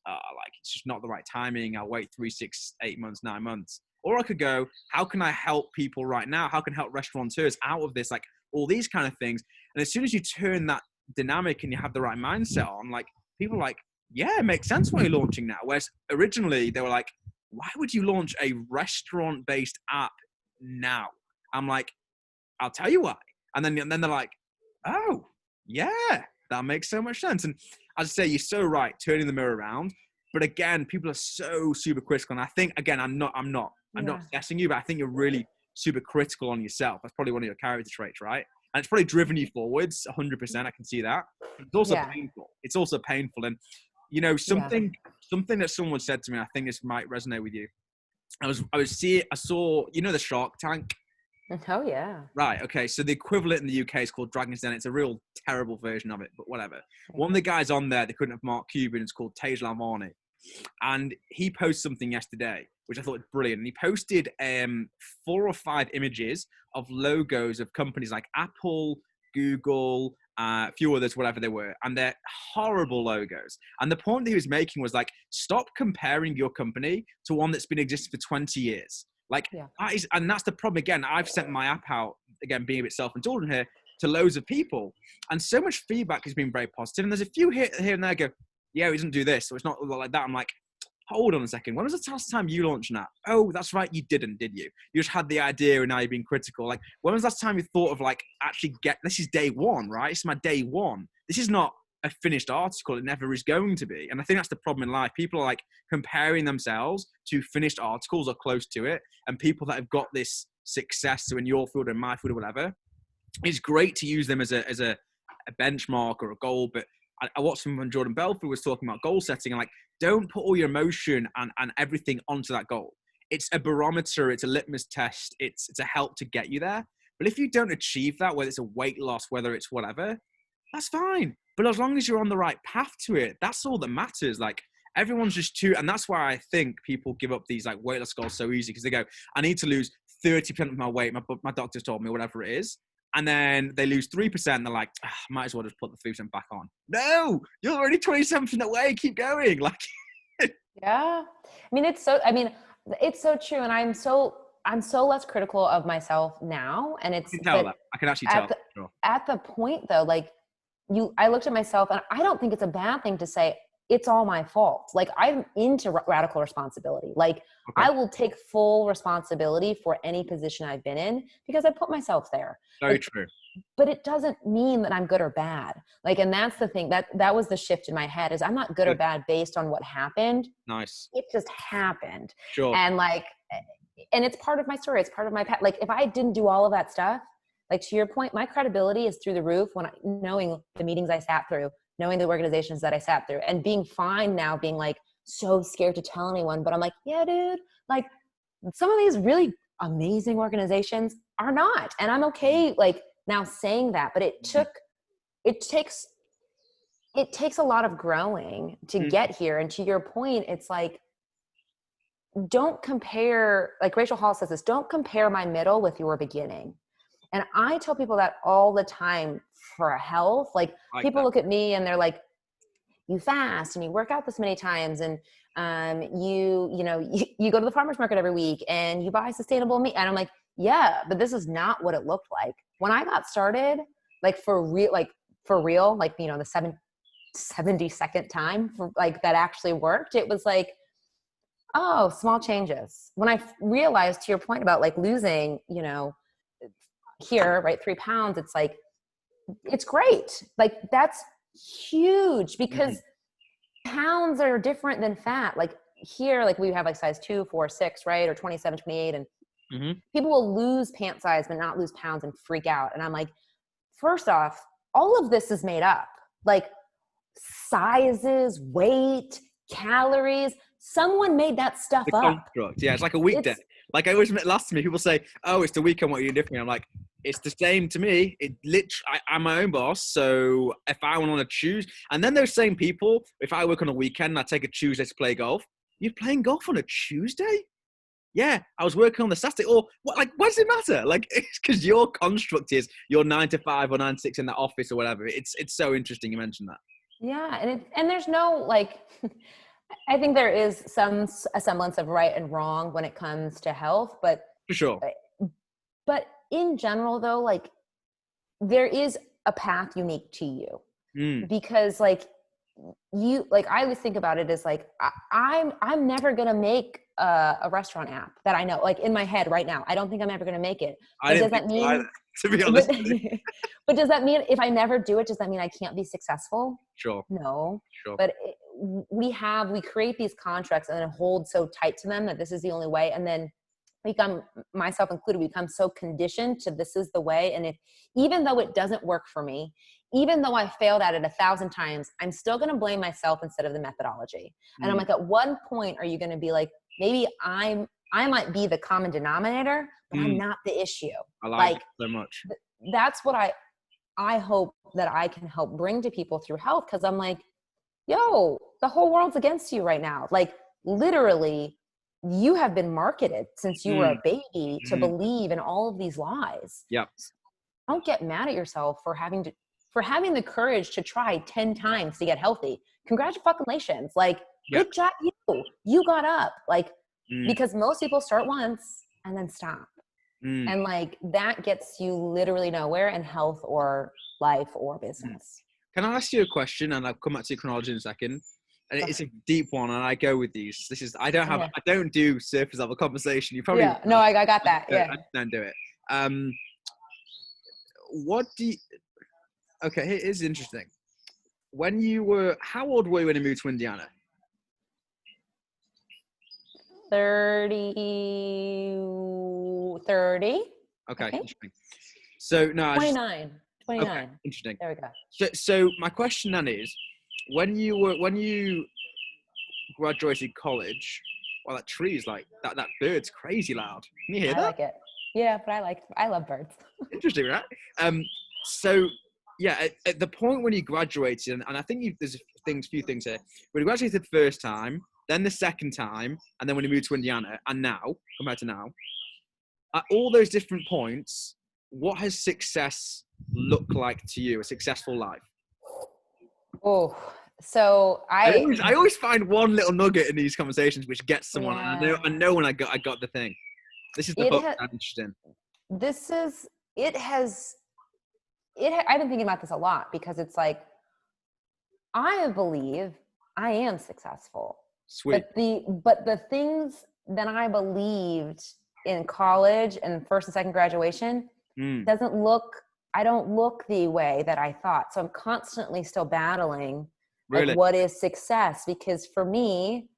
like, it's just not the right timing. I'll wait 3, 6, 8 months, 9 months. Or I could go, how can I help people right now? How can I help restaurateurs out of this? Like, all these kind of things. And as soon as you turn that dynamic and you have the right mindset on, like, people are like, yeah, it makes sense why you're launching now. Whereas originally they were like, why would you launch a restaurant-based app now? I'm like, I'll tell you why. And then they're like, oh, yeah, that makes so much sense. And as I say, you're so right, turning the mirror around. But again, people are so super critical. And I think, again, I'm not assessing you, but I think you're really super critical on yourself. That's probably one of your character traits, right? And it's probably driven you forwards 100%. I can see that. But it's also painful. It's also painful. And, something that someone said to me, I think this might resonate with you. I saw, the Shark Tank. Oh, yeah. Right. Okay. So the equivalent in the UK is called Dragon's Den. It's a real terrible version of it, but whatever. One of the guys on there, they couldn't have Mark Cuban. It's called Tej Lavani. And he posted something yesterday, which I thought was brilliant. And he posted 4 or 5 images of logos of companies like Apple, Google, a few others, whatever they were. And they're horrible logos. And the point that he was making was like, stop comparing your company to one that's been existing for 20 years. Like, and that's the problem. Again, I've sent my app out, again, being a bit self-indulgent here, to loads of people. And so much feedback has been very positive. And there's a few here and there go, yeah, we didn't do this. So it's not like that. I'm like, hold on a second. When was the last time you launched an app? Oh, that's right. You didn't, did you? You just had the idea and now you're being critical. Like, when was the last time you thought of like, actually this is day one, right? It's my day one. This is not a finished article. It never is going to be. And I think that's the problem in life. People are like comparing themselves to finished articles or close to it. And people that have got this success, so in your field and my field or whatever, it's great to use them as a benchmark or a goal. But I watched him when Jordan Belfort was talking about goal setting, and like, don't put all your emotion and everything onto that goal. It's a barometer. It's a litmus test. It's a help to get you there. But if you don't achieve that, whether it's a weight loss, whether it's whatever, that's fine. But as long as you're on the right path to it, that's all that matters. Like, everyone's just too, and that's why I think people give up these like weight loss goals so easy, because they go, I need to lose 30% of my weight. My doctor's told me, whatever it is. And then they lose 3%. And they're like, might as well just put the 3% back on. No, you're already 27% away. Keep going. Like, yeah. It's so true. And I'm so less critical of myself now. And it's, I can tell that. I can actually tell. At the point though, like I looked at myself, and I don't think it's a bad thing to say it's all my fault. Like, I'm into radical responsibility. Like, okay. I will take full responsibility for any position I've been in because I put myself there. Very true. But it doesn't mean that I'm good or bad. Like, and that's the thing that was the shift in my head, is I'm not good or bad based on what happened. Nice. It just happened. Sure. And like, and it's part of my story. It's part of my past. Like, if I didn't do all of that stuff, like, to your point, my credibility is through the roof knowing the meetings I sat through, knowing the organizations that I sat through, and being fine now, being like so scared to tell anyone. But I'm like, yeah, dude, like, some of these really amazing organizations, are not. And I'm okay, like, now saying that, but it takes a lot of growing to get here. And to your point, it's like, don't compare, like Rachel Hall says this, don't compare my middle with your beginning. And I tell people that all the time for health. Like people look at me and they're like, you fast and you work out this many times, and you go to the farmer's market every week and you buy sustainable meat. And I'm like, yeah, but this is not what it looked like when I got started. Like for real, the 72nd time for like that actually worked. It was like, oh, small changes. When I realized, to your point about like losing, here, right, 3 pounds, it's like, it's great. Like that's huge, because pounds are different than fat. Like here, like we have like size 2, 4, 6, right? Or 27, 28. And people will lose pant size, but not lose pounds and freak out. And I'm like, first off, all of this is made up. Like sizes, weight, calories. Someone made that stuff The up. construct. Yeah, it's like a weekday. Like I always last to me, people say, "Oh, it's the weekend. What are you doing differently?" I'm like, it's the same to me. It literally, I'm my own boss. So if I want to choose, and then those same people, if I work on a weekend and I take a Tuesday to play golf, you're playing golf on a Tuesday? Yeah, I was working on the Saturday. Or what? Like, what does it matter? Like, it's because your construct is you're 9 to 5 or 9 to 6 in the office or whatever. It's so interesting you mentioned that. Yeah, and there's no like. I think there is a semblance of right and wrong when it comes to health, but For sure. But in general, though, like there is a path unique to you, because like I always think about it as like I'm never gonna make a restaurant app that I know, like in my head right now. I don't think I'm ever gonna make it. But does that mean? Either, to be honest. But does that mean if I never do it, does that mean I can't be successful? Sure. No. Sure. But we create these contracts and then hold so tight to them that this is the only way. And then myself included, become so conditioned to this is the way. And even though it doesn't work for me, even though I failed at it 1,000 times, I'm still going to blame myself instead of the methodology. And I'm like, at one point, are you going to be like, maybe I might be the common denominator, but I'm not the issue. I like it so much. That's what I hope that I can help bring to people through health. Cause I'm like, yo, the whole world's against you right now. Like literally you have been marketed since you were a baby to believe in all of these lies. Yeah. So don't get mad at yourself for having the courage to try 10 times to get healthy. Congratulations. Like, good job. You got up, like, because most people start once and then stop. And like, that gets you literally nowhere in health or life or business. Can I ask you a question? And I'll come back to your chronology in a second. And it's a deep one, and I go with these. I don't do surface level conversation. You probably no, I got that. I don't do it. Okay, here's interesting. How old were you when you moved to Indiana? 30. Okay, interesting. So no, 29. Okay, interesting. There we go. So my question then is, when you graduated college, well, that tree is like that bird's crazy loud. Can you hear that? I like it. Yeah, but I love birds. Interesting, right? So yeah, at the point when you graduated, and I think there's a few things here. When you graduated the first time, then the second time, and then when you moved to Indiana, and now, compared to now, at all those different points, what has success looked like to you, a successful life? Oh, so I always find one little nugget in these conversations which gets someone. Yeah. And I know when I got the thing. This is the book I'm interested in. I've been thinking about this a lot, because it's like, I believe I am successful. Sweet. But the things that I believed in college and first and second graduation I don't look the way that I thought. So I'm constantly still battling like, what is success? Because for me,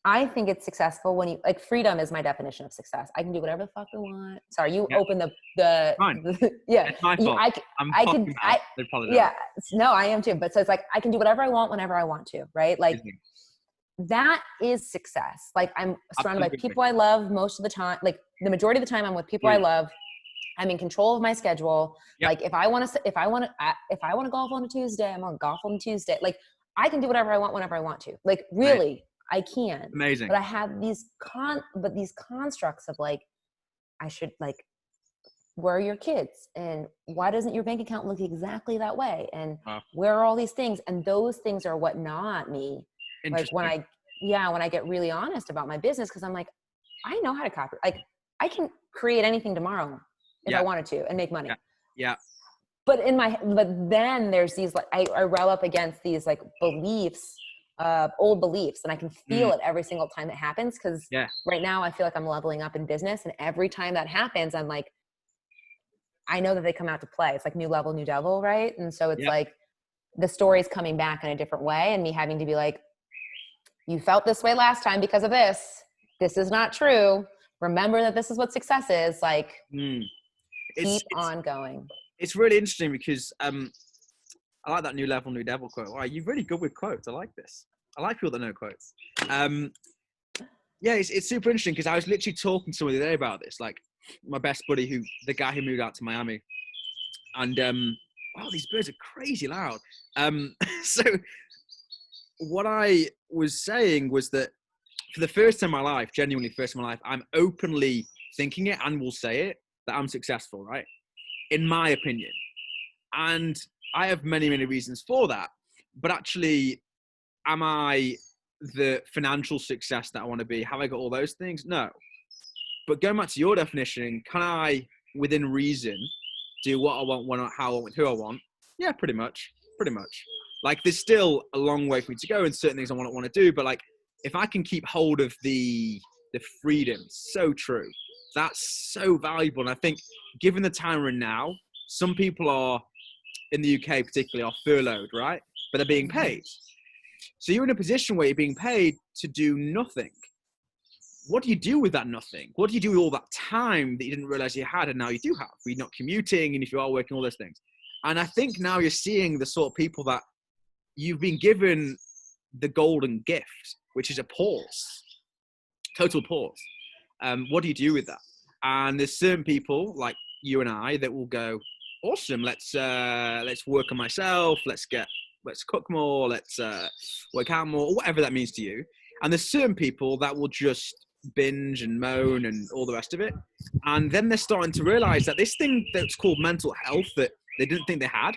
I think it's successful when you, like, freedom is my definition of success. I can do whatever the fuck I want. Sorry, you open the yeah. It's my fault. No, I am too. But so it's like, I can do whatever I want whenever I want to, right? Like, that is success. Like, I'm surrounded by people I love most of the time. Like, the majority of the time I'm with people I love. I'm in control of my schedule. Yep. Like if I want to golf on a Tuesday, I'm on golf on a Tuesday. Like I can do whatever I want whenever I want to. Like really, I can. Amazing. But I have these constructs of like, I should like, where are your kids? And why doesn't your bank account look exactly that way? And where are all these things? And those things are what gnaw at me. Like when I get really honest about my business, because I'm like, I know how to copy. Like I can create anything tomorrow if I wanted to and make money. Yeah. But then there's these, like, I rail up against these like beliefs, old beliefs, and I can feel it every single time it happens. Cause right now I feel like I'm leveling up in business. And every time that happens, I'm like, I know that they come out to play. It's like new level, new devil. Right. And so it's like the story's coming back in a different way, and me having to be like, you felt this way last time because of this. This is not true. Remember that this is what success is. Like, keep on going. It's really interesting because I like that new level, new devil quote. Wow, you're really good with quotes. I like this. I like people that know quotes. It's super interesting because I was literally talking to someone the other day about this. Like my best buddy, the guy who moved out to Miami, and wow, these birds are crazy loud. So what I was saying was that for the first time in my life, genuinely first time in my life, I'm openly thinking it and will say it, that I'm successful, right? In my opinion. And I have many, many reasons for that. But actually, am I the financial success that I want to be? Have I got all those things? No. But going back to your definition, can I, within reason, do what I want, when, how I want, with who I want? Yeah, pretty much. Like, there's still a long way for me to go and certain things I want to do. But like, if I can keep hold of the freedom, so true. That's so valuable. And I think given the time we're in now, some people are, in the UK particularly, are furloughed, right? But they're being paid. So you're in a position where you're being paid to do nothing. What do you do with that nothing? What do you do with all that time that you didn't realize you had and now you do have? You're not commuting, and if you are working, all those things. And I think now you're seeing the sort of people that you've been given the golden gift, which is a pause, total pause. What do you do with that? And there's certain people like you and I that will go, awesome, let's work on myself, let's cook more, let's work out more, whatever that means to you. And there's certain people that will just binge and moan and all the rest of it. And then they're starting to realize that this thing that's called mental health that they didn't think they had,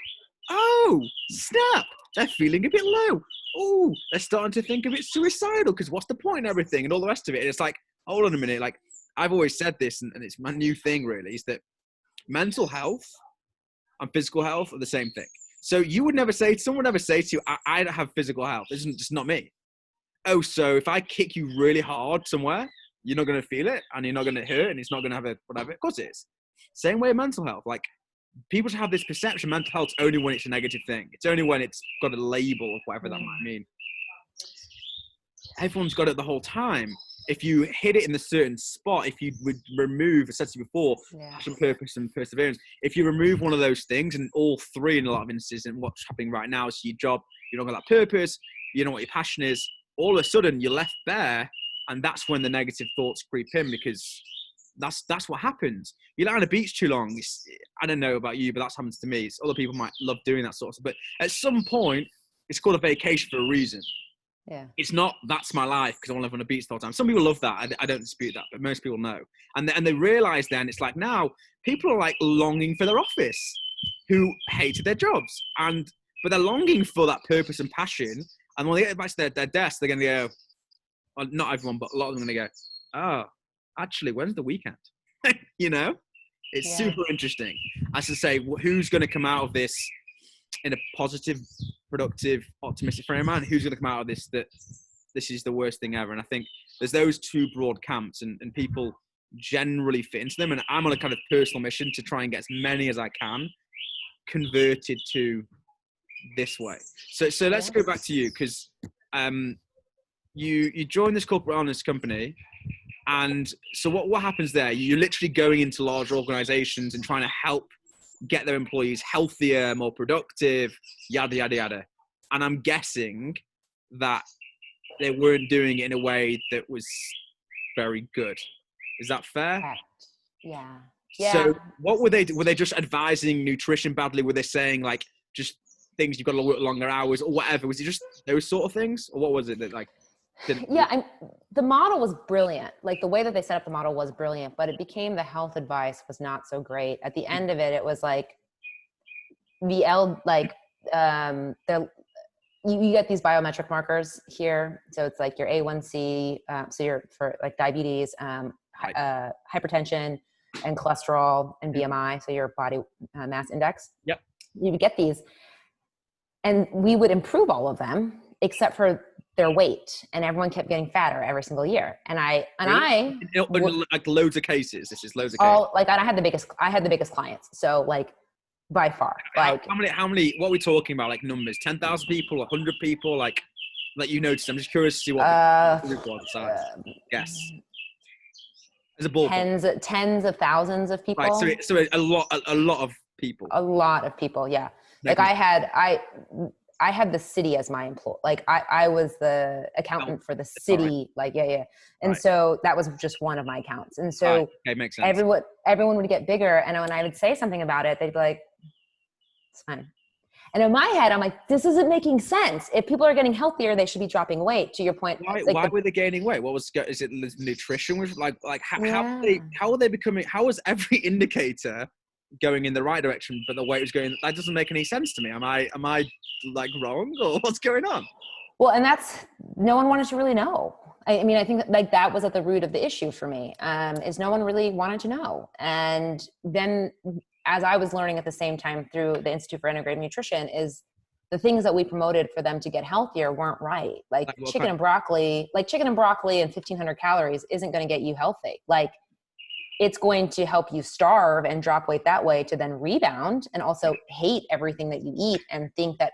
oh, snap, they're feeling a bit low. Oh, they're starting to think a bit suicidal because what's the point and everything and all the rest of it. And it's like, hold on a minute. Like, I've always said this, and it's my new thing really, is that mental health and physical health are the same thing. So someone would never say to you, I don't have physical health. It's just not me. Oh, so if I kick you really hard somewhere, you're not going to feel it and you're not going to hurt and it's not going to have a whatever. Of course it is. Same way mental health. Like, people should have this perception mental health only when it's a negative thing. It's only when it's got a label of whatever that might mean. Everyone's got it the whole time. If you hit it in a certain spot, if you would remove, as I said to you before, passion, purpose, and perseverance, if you remove one of those things, and all three in a lot of instances, and what's happening right now is your job, you don't got that purpose, you know what your passion is, all of a sudden you're left bare, and that's when the negative thoughts creep in, because that's what happens. You lie on a beach too long. I don't know about you, but that's happens to me. Other people might love doing that sort of stuff, but at some point, it's called a vacation for a reason. Yeah. It's not, that's my life because I want to live on a beach the whole time. Some people love that. I don't dispute that, but most people know. And they realize then it's like now people are like longing for their office who hated their jobs. But they're longing for that purpose and passion. And when they get back to their desk, they're going to go, well, not everyone, but a lot of them are going to go, oh, actually, when's the weekend? You know, it's super interesting. As I say, who's going to come out of this in a positive, productive, optimistic frame of mind? Who's going to come out of this that this is the worst thing ever? And I think there's those two broad camps, and people generally fit into them. And I'm on a kind of personal mission to try and get as many as I can converted to this way. So let's go back to you, because you joined this corporate honest company. And so what happens there? You're literally going into large organizations and trying to help get their employees healthier, more productive, yada, yada, yada. And I'm guessing that they weren't doing it in a way that was very good. Is that fair? Correct. Yeah. Yeah. So what were they just advising nutrition badly? Were they saying like just things you've got to work longer hours or whatever? Was it just those sort of things, or what was it that like didn't? Yeah, the model was brilliant. Like the way that they set up the model was brilliant, but it became the health advice was not so great. At the end of it, it was like the you get these biometric markers here. So it's like your A1C, so you're for like diabetes, hypertension, and cholesterol, and BMI, so your body mass index. Yep. You would get these, and we would improve all of them except for their weight, and everyone kept getting fatter every single year. And I like loads of cases. This is loads of cases. Like I had the biggest clients. So like by far, like how many, what are we talking about? Like numbers, 10,000 people, 100 people, like you noticed. I'm just curious to see what the group was. Yes. There's a ball. Tens of thousands of people. Right, so a lot of people. A lot of people. Yeah. Like I had the city as my employee. Like I was the accountant for the city. Like, yeah. And so that was just one of my accounts. And so okay, makes sense. Everyone would get bigger. And when I would say something about it, they'd be like, it's fine. And in my head, I'm like, this isn't making sense. If people are getting healthier, they should be dropping weight. To your point. Why were they gaining weight? Is it nutrition? Was how are they becoming, how was every indicator going in the right direction, but the way it was going, that doesn't make any sense to me. Am I like wrong, or what's going on? Well, and no one wanted to really know. I mean, I think like that was at the root of the issue for me, is no one really wanted to know. And then as I was learning at the same time through the Institute for Integrative Nutrition, is the things that we promoted for them to get healthier weren't right. Like chicken and broccoli and 1,500 calories isn't going to get you healthy. Like it's going to help you starve and drop weight that way to then rebound and also hate everything that you eat and think that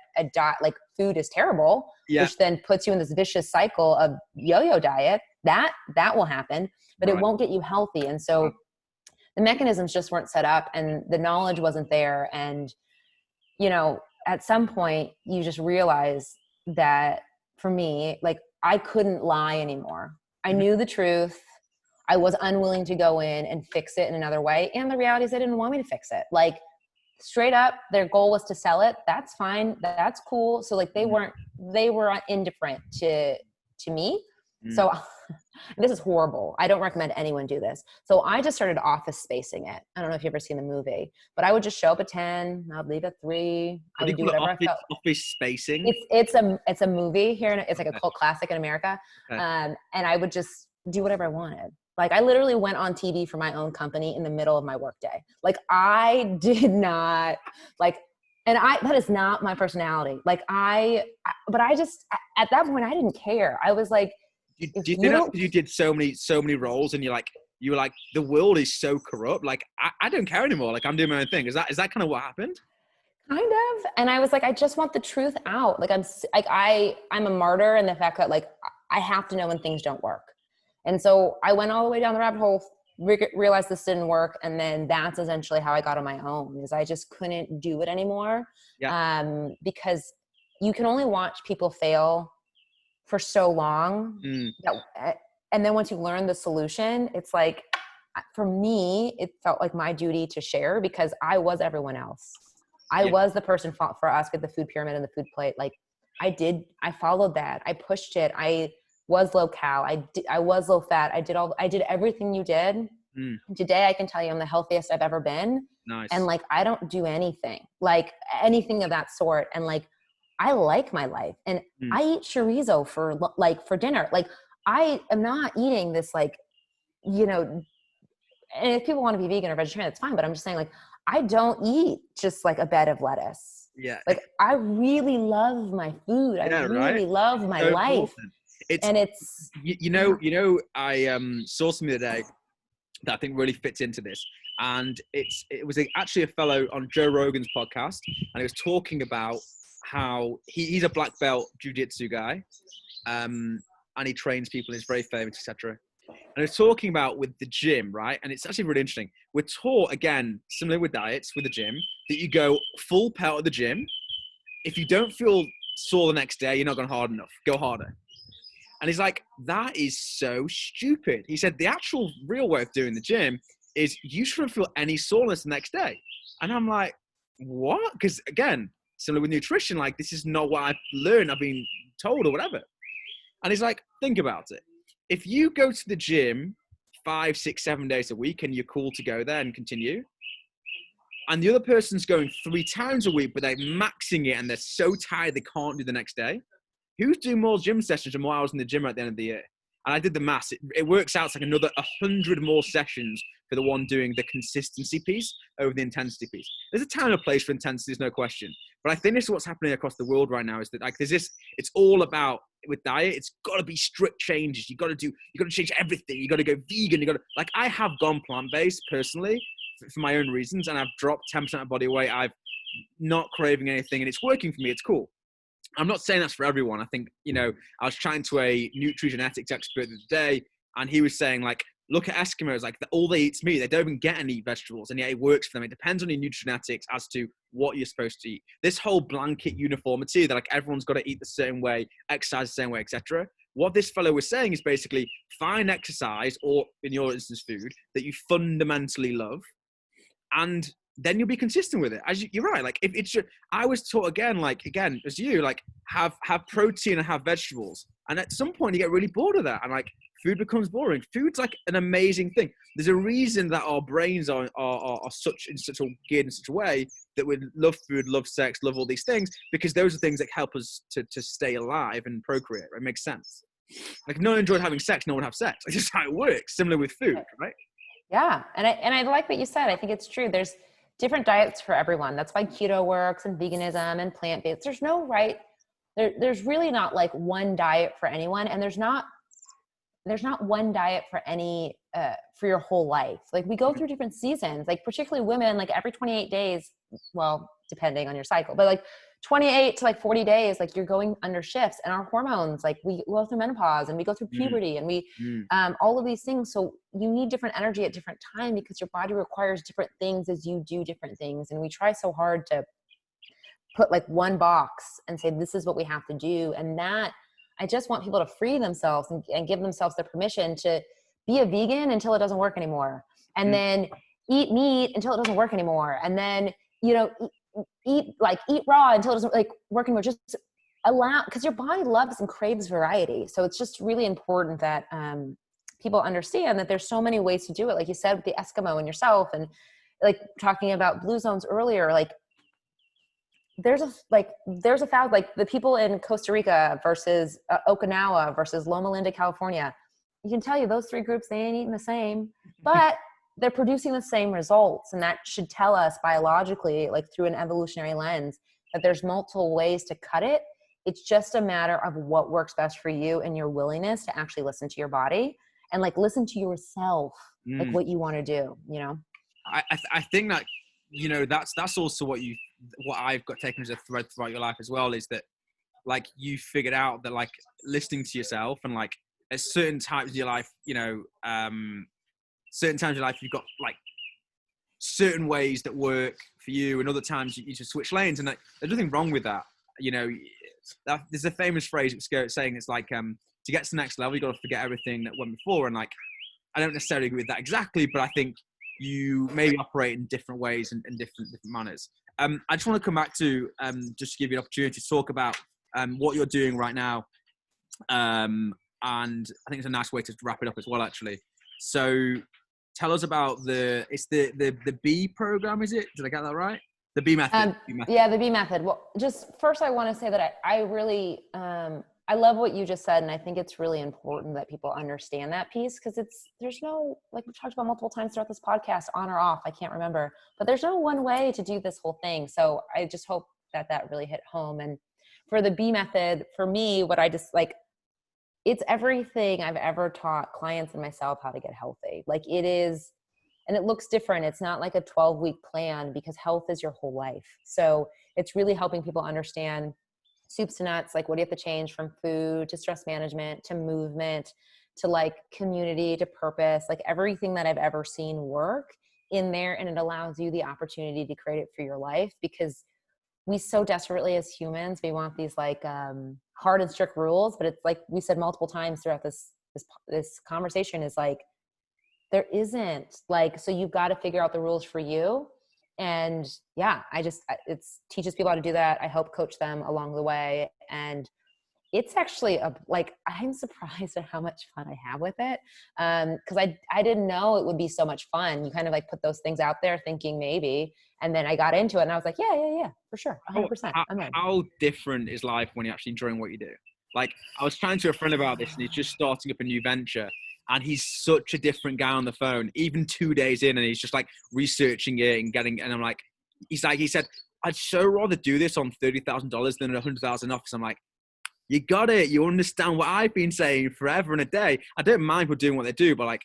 like food is terrible, which then puts you in this vicious cycle of yo-yo diet. That will happen, but it won't get you healthy. And so the mechanisms just weren't set up and the knowledge wasn't there. And, at some point you just realize that for me, like I couldn't lie anymore. I knew the truth. I was unwilling to go in and fix it in another way. And the reality is they didn't want me to fix it. Like straight up, their goal was to sell it. That's fine. That's cool. So like they were indifferent to me. So this is horrible. I don't recommend anyone do this. So I just started office spacing it. I don't know if you've ever seen the movie, but I would just show up at 10, I'd leave at 3. I would do whatever I felt. Office spacing? It's a movie here. It's like a cult classic in America. Okay. And I would just do whatever I wanted. Like I literally went on TV for my own company in the middle of my workday. Like I did not that is not my personality. Like but I just, at that point I didn't care. I was like, you did so many roles and you were like, the world is so corrupt. Like I don't care anymore. Like I'm doing my own thing. Is that kind of what happened? Kind of. And I was like, I just want the truth out. Like I'm a martyr in the fact that like, I have to know when things don't work. And so I went all the way down the rabbit hole, realized this didn't work. And then that's essentially how I got on my own, is I just couldn't do it anymore. Yeah. Because you can only watch people fail for so long. And then once you learn the solution, it's like, for me, it felt like my duty to share because I was everyone else. I was the person for us with the food pyramid and the food plate. Like I followed that. I pushed it. I was low cal. I was low fat. I did everything you did. Today I can tell you I'm the healthiest I've ever been. Nice. And like, I don't do anything of that sort. And like, I like my life and I eat chorizo for dinner. Like I am not eating this, like, and if people want to be vegan or vegetarian, that's fine. But I'm just saying, like, I don't eat just like a bed of lettuce. Yeah. Like I really love my food. I really love my life. I saw something the other day that I think really fits into this. And it was actually a fellow on Joe Rogan's podcast. And he was talking about how he's a black belt jiu-jitsu guy. And he trains people and he's very famous, etc. And he's talking about with the gym, right? And it's actually really interesting. We're taught, again, similar with diets, with the gym, that you go full pelt at the gym. If you don't feel sore the next day, you're not going hard enough. Go harder. And he's like, that is so stupid. He said the actual real way of doing the gym is you shouldn't feel any soreness the next day. And I'm like, what? Because again, similar with nutrition, like this is not what I've learned, I've been told or whatever. And he's like, think about it. If you go to the gym 5, 6, 7 days a week and you're cool to go there and continue, and the other person's going 3 times a week, but they're maxing it and they're so tired they can't do the next day, who's doing more gym sessions and more hours in the gym at the end of the year? And I did the maths. It works out like another 100 more sessions for the one doing the consistency piece over the intensity piece. There's a time and a place for intensity, there's no question. But I think this is what's happening across the world right now, is that like there's this, it's all about, with diet, it's got to be strict changes. You got to change everything. You got to go vegan. You got to, like, I have gone plant-based personally for my own reasons, and I've dropped 10% of body weight. I've not craving anything, and it's working for me. It's cool. I'm not saying that's for everyone. I think, you know, I was chatting to a nutrigenetics expert the other day, and he was saying, like, look at Eskimos, like all they eat is meat. They don't even get any vegetables, and yet it works for them. It depends on your nutrigenetics as to what you're supposed to eat. This whole blanket uniformity that like everyone's got to eat the certain way, exercise the same way, etc. What this fellow was saying is basically find exercise, or in your instance, food that you fundamentally love, and then you'll be consistent with it. As you're right. Like if it's, I was taught again as you, like have protein and have vegetables. And at some point you get really bored of that. And like food becomes boring. Food's like an amazing thing. There's a reason that our brains are such geared in such a way that we love food, love sex, love all these things, because those are things that help us to stay alive and procreate. Right? It makes sense. Like no one enjoyed having sex, no one would have sex. It's just how it works. Similar with food, right? Yeah. And I like what you said. I think it's true. There's different diets for everyone. That's why keto works and veganism and plant-based. There's no right, there's really not like one diet for anyone. And there's not one diet for any, for your whole life. Like we go through different seasons, like particularly women, like every 28 days, well, depending on your cycle, but like 28 to like 40 days, like you're going under shifts, and our hormones, like we go through menopause and we go through puberty and we, all of these things. So you need different energy at different time because your body requires different things as you do different things. And we try so hard to put like one box and say, this is what we have to do. And that, I just want people to free themselves and give themselves the permission to be a vegan until it doesn't work anymore. And then eat meat until it doesn't work anymore. And then, you know, eat raw until it doesn't like work anymore. Just allow, because your body loves and craves variety. So it's just really important that people understand that there's so many ways to do it. Like you said, with the Eskimo and yourself, and like talking about blue zones earlier, like there's a fact, like the people in Costa Rica versus Okinawa versus Loma Linda, California, you can tell you those 3 groups, they ain't eating the same, but they're producing the same results. And that should tell us biologically, like through an evolutionary lens, that there's multiple ways to cut it. It's just a matter of what works best for you and your willingness to actually listen to your body and like listen to yourself, like what you want to do, you know? I think that, you know, that's also what I've got taken as a thread throughout your life as well, is that like you figured out that like listening to yourself, and like at certain times of your life, you know, certain times of your life, you've got like certain ways that work for you, and other times you just switch lanes, and like, there's nothing wrong with that. You know, there's a famous phrase saying it's like, to get to the next level, you got to forget everything that went before. And like, I don't necessarily agree with that exactly, but I think you maybe operate in different ways and in different manners. I just want to come back to, just to give you an opportunity to talk about what you're doing right now. And I think it's a nice way to wrap it up as well, actually. So tell us about the B program, is it? Did I get that right? The B method. Yeah, the B method. Well, just first I want to say that I really, I love what you just said. And I think it's really important that people understand that piece, because there's no, like we've talked about multiple times throughout this podcast, on or off, I can't remember, but there's no one way to do this whole thing. So I just hope that really hit home. And for the B method, for me, what I just like, it's everything I've ever taught clients and myself how to get healthy. Like it is, and it looks different. It's not like a 12-week plan, because health is your whole life. So it's really helping people understand soups to nuts, like what do you have to change from food to stress management to movement to like community to purpose, like everything that I've ever seen work in there. And it allows you the opportunity to create it for your life, because we so desperately as humans, we want these like hard and strict rules, but it's like we said multiple times throughout this conversation, is like, There isn't, like, so you've got to figure out the rules for you. And yeah, it teaches people how to do that. I help coach them along the way. And it's actually I'm surprised at how much fun I have with it. Cause I didn't know it would be so much fun. You kind of like put those things out there thinking maybe, and then I got into it and I was like, yeah, for sure. 100%. I'm in. How different is life when you're actually enjoying what you do? Like, I was chatting to a friend about this, and he's just starting up a new venture, and he's such a different guy on the phone, even 2 days in, and he's just like researching it and I'm like, he said, I'd so rather do this on $30,000 than $100,000 off. So I'm like, you got it. You understand what I've been saying forever and a day. I don't mind people doing what they do, but like,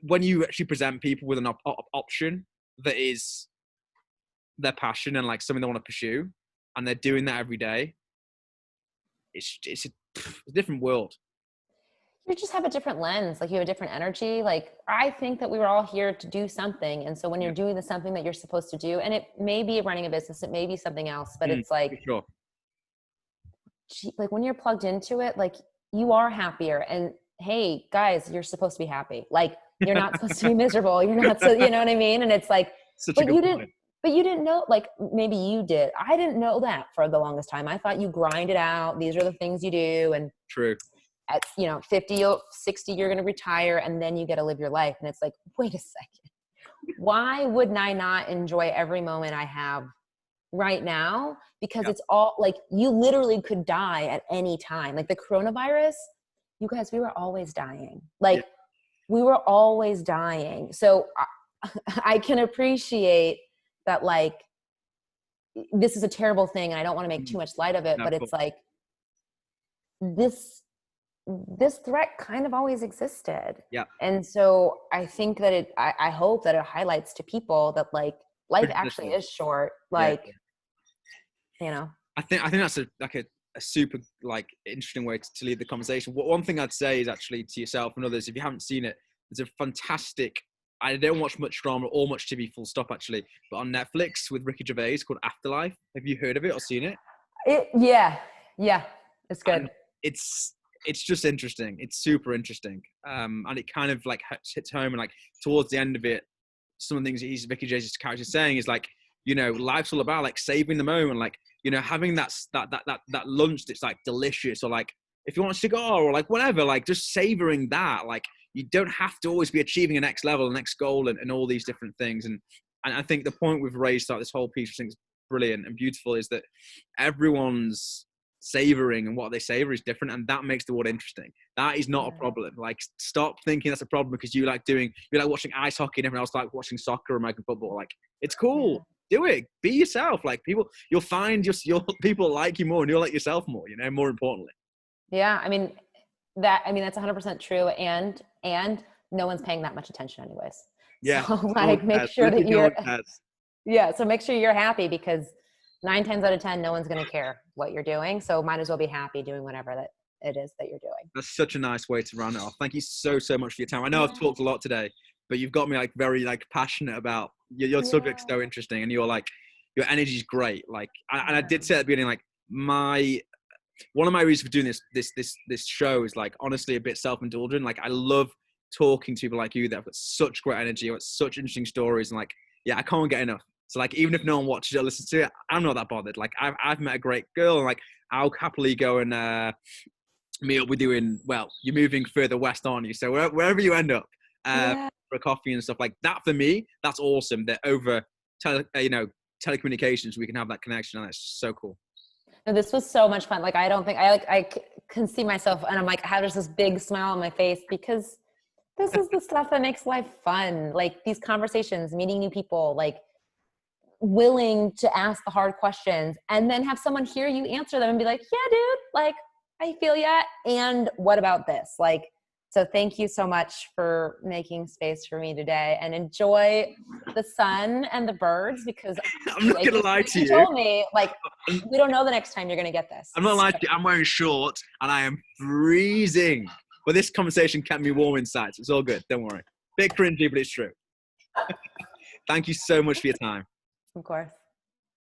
when you actually present people with an option that is their passion and like something they want to pursue, and they're doing that every day, it's a different world. You just have a different lens. Like, you have a different energy. Like, I think that we were all here to do something. And so when you're doing something that you're supposed to do, and it may be running a business, it may be something else, but it's like, sure. Like when you're plugged into it, like, you are happier. And hey, guys, you're supposed to be happy. Like, you're not supposed to be miserable. You're not, you know what I mean? And it's like, but you didn't know, like, maybe you did. I didn't know that for the longest time. I thought you grind it out. These are the things you do. And true. At 50 or 60, you're going to retire, and then you get to live your life. And it's like, wait a second. Why wouldn't I not enjoy every moment I have right now? Because it's all like, you literally could die at any time. Like the coronavirus, you guys, we were always dying. Like we were always dying. So I can appreciate that. Like, this is a terrible thing, and I don't want to make too much light of it, but it's like, this threat kind of always existed. Yeah. And so I think that I hope that it highlights to people that like life actually is short. Like, you know, I think that's a super like interesting way to lead the conversation. One thing I'd say is actually to yourself and others, if you haven't seen it, there's a fantastic, I don't watch much drama or much TV full stop actually, but on Netflix with Ricky Gervais called Afterlife. Have you heard of it or seen it? Yeah. It's good. And it's just interesting. It's super interesting. And it kind of like hits home, and like towards the end of it, some of the things that Ricky Gervais' character is saying is like, you know, life's all about like saving the moment, like, you know, having that lunch that's like delicious, or like if you want a cigar or like whatever, like just savoring that. Like, you don't have to always be achieving a next level, a next goal, and all these different things. And I think the point we've raised throughout this whole piece, which I think is brilliant and beautiful, is that everyone's savoring, and what they savor is different, and that makes the world interesting. That is not a problem. Like, stop thinking that's a problem because you like watching ice hockey and everyone else like watching soccer or American football. Like, it's cool. Do it. Be yourself. Like, you'll find your people like you more, and you'll like yourself more, you know, more importantly. Yeah. I mean, that's 100% true. And no one's paying that much attention anyways. Yeah. So like, make sure that you're, so make sure you're happy, because 9 times out of 10, no one's going to care what you're doing. So might as well be happy doing whatever that it is that you're doing. That's such a nice way to run it off. Thank you so much for your time. I know I've talked a lot today, but you've got me like very like passionate about your subject's so interesting, and you're like, your energy is great. Like, and I did say at the beginning, like one of my reasons for doing this show is like, honestly, a bit self-indulgent. Like, I love talking to people like you that have got such great energy, got such interesting stories, and like, I can't get enough. So like, even if no one watches it or listens to it, I'm not that bothered. Like, I've met a great girl, and like, I'll happily go and meet up with you you're moving further west, aren't you? So wherever you end up for a coffee and stuff like that, for me, that's awesome. That over telecommunications, we can have that connection, and that's so cool. No, this was so much fun. Like, I don't think I can see myself, and I'm like, I have just this big smile on my face, because this is the stuff that makes life fun. Like, these conversations, meeting new people, like willing to ask the hard questions, and then have someone hear you answer them and be like, yeah, dude, like, I feel ya. And what about this? Like, so thank you so much for making space for me today, and enjoy the sun and the birds, because I'm not going to lie to you. You told me, like, we don't know the next time you're going to get this. I'm not lying to you. I'm wearing shorts and I am freezing. But this conversation kept me warm inside. So it's all good. Don't worry. Bit cringy, but it's true. Thank you so much for your time. Of course.